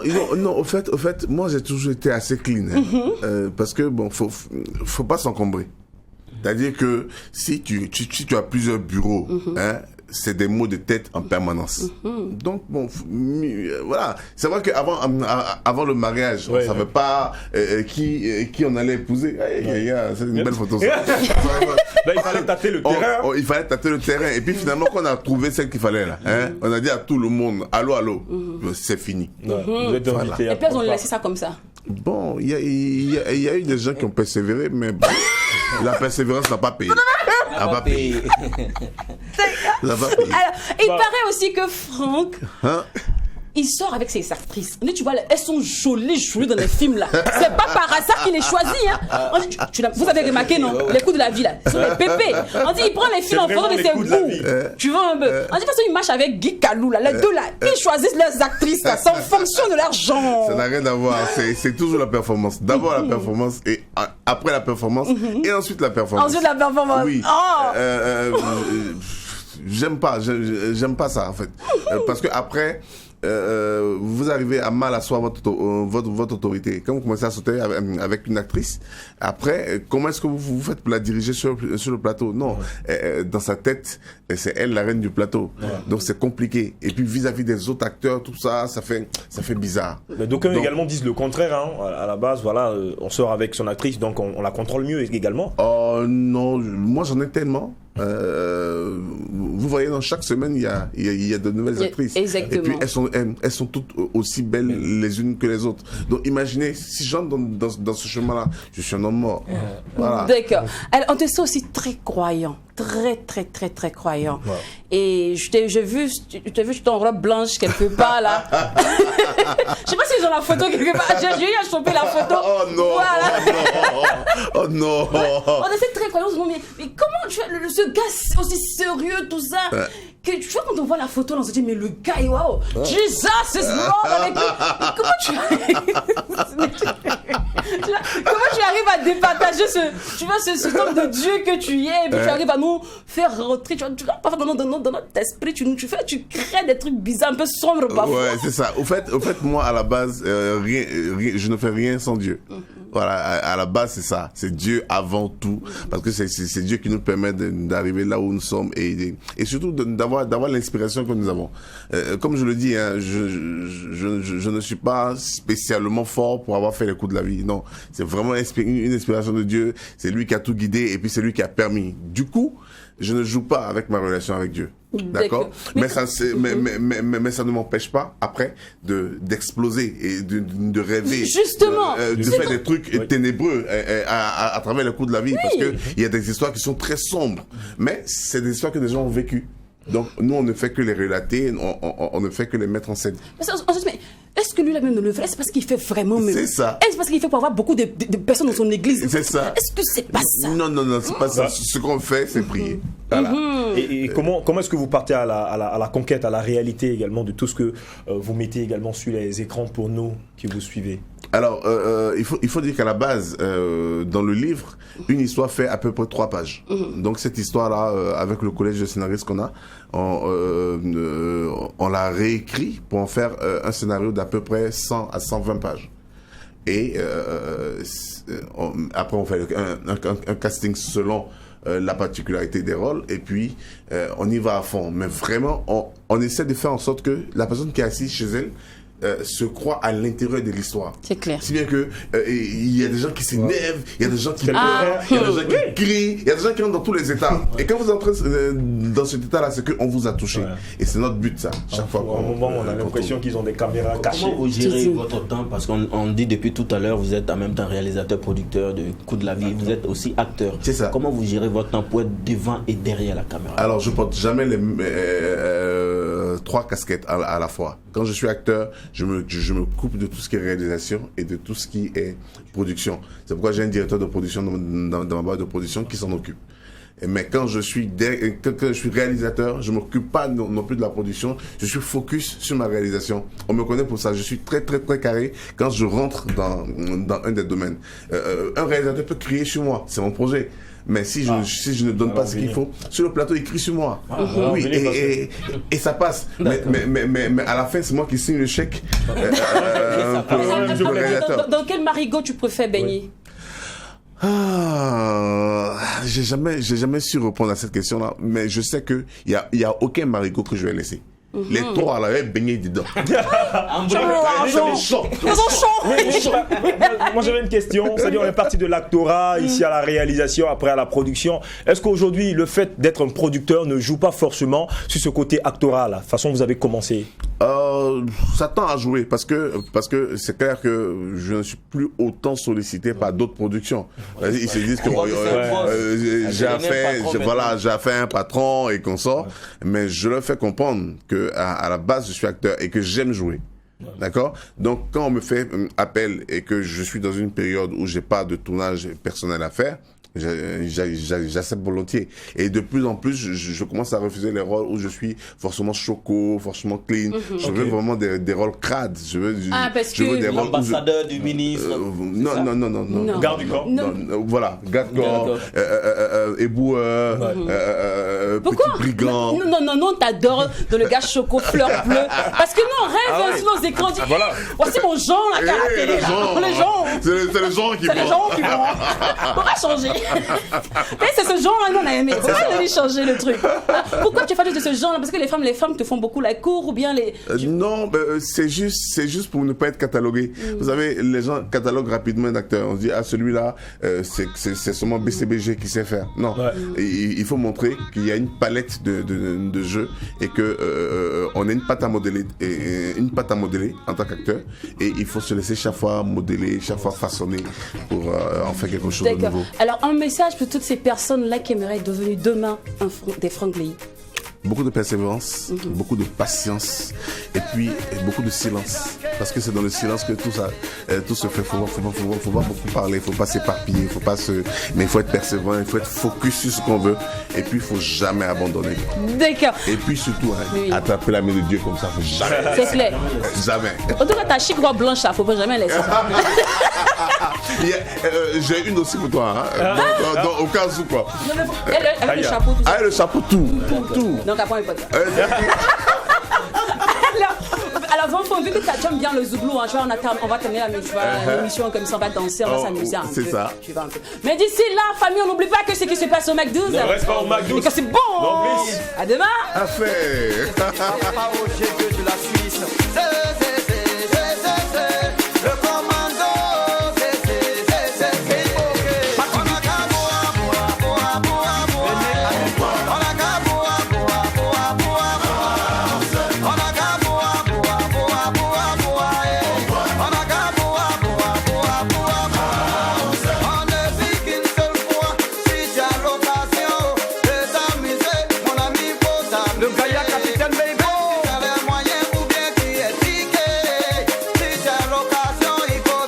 au fait, moi, j'ai toujours été assez clean. Hein. Parce que, bon, faut pas s'encombrer. C'est-à-dire que si tu as plusieurs bureaux, hein, c'est des maux de tête en permanence. Donc, bon, voilà. C'est vrai qu'avant le mariage, on ne savait pas qui on allait épouser. C'est une belle photo, ça. Il fallait tâter le terrain. Il fallait tâter le terrain. Et puis, finalement, quand on a trouvé celle qu'il fallait, là, hein, on a dit à tout le monde, allô, c'est fini. Vous êtes invité. Et puis, elles ont laissé ça comme ça. Bon, il y a eu des gens qui ont persévéré, mais bon, la persévérance n'a pas payé. N'a pas payé. Alors, il paraît aussi que Franck, il sort avec ses actrices. On dit, tu vois, elles sont jolies dans les films là. C'est pas par hasard qu'il les choisit. Hein. On dit, vous avez remarqué, non? Les coups de la vie là, ce sont les pépés. On dit, il prend les films en fonction de ses goûts. Tu vois un peu. On dit, de toute façon, il marche avec Guy Calou là. Les deux là, ils choisissent leurs actrices là. C'est en fonction de leur genre. Ça n'a rien à voir. C'est toujours la performance. D'abord la performance et après la performance et ensuite la performance. Ensuite la performance. Oui. J'aime pas ça en fait. Parce que après. Vous arrivez à mal asseoir votre autorité. Quand vous commencez à sauter avec une actrice, après, comment est-ce que vous faites pour la diriger sur le plateau? Non, dans sa tête, c'est elle la reine du plateau. Donc c'est compliqué. Et puis vis-à-vis des autres acteurs, tout ça, ça fait bizarre. Mais d'aucuns également disent le contraire. Hein. À la base, voilà, on sort avec son actrice, donc on la contrôle mieux également. Oh non, moi j'en ai tellement. Vous voyez, dans chaque semaine, il y a de nouvelles actrices. Exactement. Et puis elles sont toutes aussi belles les unes que les autres. Donc imaginez, si j'entre dans ce chemin-là, je suis un homme mort. Voilà. D'accord. Alors, on te sait aussi très croyant. Très croyant. Wow. Et je t'ai vu en robe blanche quelque part là. Je sais pas si j'ai la photo quelque part. J'ai eu à choper la photo. Oh non. Voilà. Oh non. On est très croyant. Mais comment tu vois ce gars aussi sérieux, tout ça que tu vois quand on voit la photo, on se dit mais le gars, wow, Jesus is Lord avec lui. Comment tu arrives à départager ce homme de Dieu que tu es, et puis tu arrives à nous faire rentrer, tu vois, parfois dans notre esprit, tu crées des trucs bizarres, un peu sombres parfois. Ouais, c'est ça. Au fait, moi, à la base, je ne fais rien sans Dieu. Voilà, à la base, c'est ça. C'est Dieu avant tout. Parce que c'est Dieu qui nous permet d'arriver là où nous sommes et surtout d'avoir l'inspiration que nous avons. Comme je le dis, hein, je ne suis pas spécialement fort pour avoir fait les coups de la vie. Non, c'est vraiment une inspiration de Dieu. C'est lui qui a tout guidé et puis c'est lui qui a permis. Du coup, je ne joue pas avec ma relation avec Dieu. D'accord, mais ça ne m'empêche pas après d'exploser et de rêver, justement, de faire des trucs ténébreux à travers les coups de la vie, parce que il y a des histoires qui sont très sombres, mais c'est des histoires que des gens ont vécues. Donc nous on ne fait que les relater, on ne fait que les mettre en scène. Mais est-ce que lui-même le fait? C'est parce qu'il fait vraiment mieux. C'est ça. Est-ce parce qu'il fait pour avoir beaucoup de personnes dans son église? C'est ça. Est-ce que c'est pas ça? Non, c'est pas ça. Ce qu'on fait, c'est prier. Voilà. Et comment est-ce que vous partez à la conquête, à la réalité également de tout ce que vous mettez également sur les écrans pour nous qui vous suivez? Alors, il faut dire qu'à la base, dans le livre, une histoire fait à peu près 3 pages. Donc cette histoire-là, avec le collège de scénaristes qu'on a, on l'a réécrit pour en faire un scénario d'à peu près 100 à 120 pages. Et après, on fait un casting selon la particularité des rôles, et puis on y va à fond. Mais vraiment, on essaie de faire en sorte que la personne qui est assise chez elle se croit à l'intérieur de l'histoire. C'est clair. Si bien que il y a des gens qui s'énervent, il y a des gens qui pleurent, il y a des gens qui crient, il y a des gens qui rentrent dans tous les états. Et quand vous entrez dans cet état-là, c'est qu'on vous a touché. Et c'est notre but, ça. Chaque fois. Au moment, on a l'impression qu'ils ont des caméras cachées. Comment vous gérez votre temps? Parce qu'on dit depuis tout à l'heure, vous êtes en même temps réalisateur, producteur de Coup de la vie. Vous êtes aussi acteur. C'est ça. Comment vous gérez votre temps pour être devant et derrière la caméra? Alors, je porte jamais les 3 casquettes à la fois. Quand je suis acteur, je me coupe de tout ce qui est réalisation et de tout ce qui est production. C'est pourquoi j'ai un directeur de production dans ma boîte de production qui s'en occupe. Mais quand je suis réalisateur, je ne m'occupe pas non plus de la production, je suis focus sur ma réalisation. On me connaît pour ça, je suis très très très carré quand je rentre dans un des domaines. Un réalisateur peut crier sur moi, c'est mon projet. Mais si je ne donne pas ce qu'il faut, sur le plateau, il crie sur moi. Oui, et ça passe. Mais à la fin, c'est moi qui signe le chèque. Dans quel marigot tu préfères baigner? J'ai jamais su répondre à cette question-là, mais je sais que il y a aucun marigot que je vais laisser. Les 3 là, baigner dedans. Moi j'avais une question, c'est-à-dire on est parti de l'actorat ici à la réalisation, après à la production. Est-ce qu'aujourd'hui le fait d'être un producteur ne joue pas forcément sur ce côté actoral, la façon dont vous avez commencé? Ça tend à jouer parce que c'est clair que je ne suis plus autant sollicité par d'autres productions. Ils se disent que j'ai affaire à un patron et qu'on sort, mais je leur fais comprendre que à la base je suis acteur et que j'aime jouer. D'accord? Donc quand on me fait appel et que je suis dans une période où j'ai pas de tournage personnel à faire, j'accepte volontiers. Et de plus en plus, je commence à refuser les rôles où je suis forcément choco, forcément clean. Je veux vraiment des rôles crades. Je veux des rôles l'ambassadeur du ministre. Non. Garde du corps. Voilà, garde du corps, éboueur, petit brigand. Non, t'adores dans le gars choco fleur bleue. Parce que nous, on rêve sur nos écrans. Voici mon genre là, à la télé. Les gens. C'est les gens qui vont. On va changer. Mais c'est ce genre-là qu'on a aimé. Pourquoi tu as changer le truc? Pourquoi tu fais de ce genre-là? Parce que les femmes te font beaucoup la cour ou bien les... Non, c'est juste pour ne pas être catalogué. Vous savez, les gens cataloguent rapidement un acteur. On se dit, celui-là, c'est seulement BCBG qui sait faire. Non, il faut montrer qu'il y a une palette de jeux et que on a une patte à modeler en tant qu'acteur, et il faut se laisser chaque fois modeler, chaque fois façonner pour en faire quelque chose de nouveau. Alors, un message pour toutes ces personnes-là qui aimeraient devenir demain des Frank Lay. Beaucoup de persévérance, beaucoup de patience, et puis beaucoup de silence. Parce que c'est dans le silence que tout se fait. Faut pas beaucoup parler, faut pas s'éparpiller, mais il faut être persévérant, il faut être focus sur ce qu'on veut, et puis il faut jamais abandonner. D'accord. Et puis surtout, attraper la main de Dieu comme ça, faut jamais. C'est clair. Jamais. En tout cas, ta chic robe blanche, ça, faut pas jamais laisser ça. J'ai une aussi pour toi, au cas où quoi. Avec le chapeau, tout ça. Avec le chapeau, tout. Donc après, il faut ça. Alors, enfant, vu que tu aimes bien le zouglou, hein, tu vois, on va terminer l'émission comme ça, on va danser, on va s'amuser un peu. C'est ça. Mais d'ici là, famille, on n'oublie pas que ce qui se passe au McDo. Ne reste pas au McDo. Et que c'est bon. À demain. À faire. Pas au G2 de la Suisse.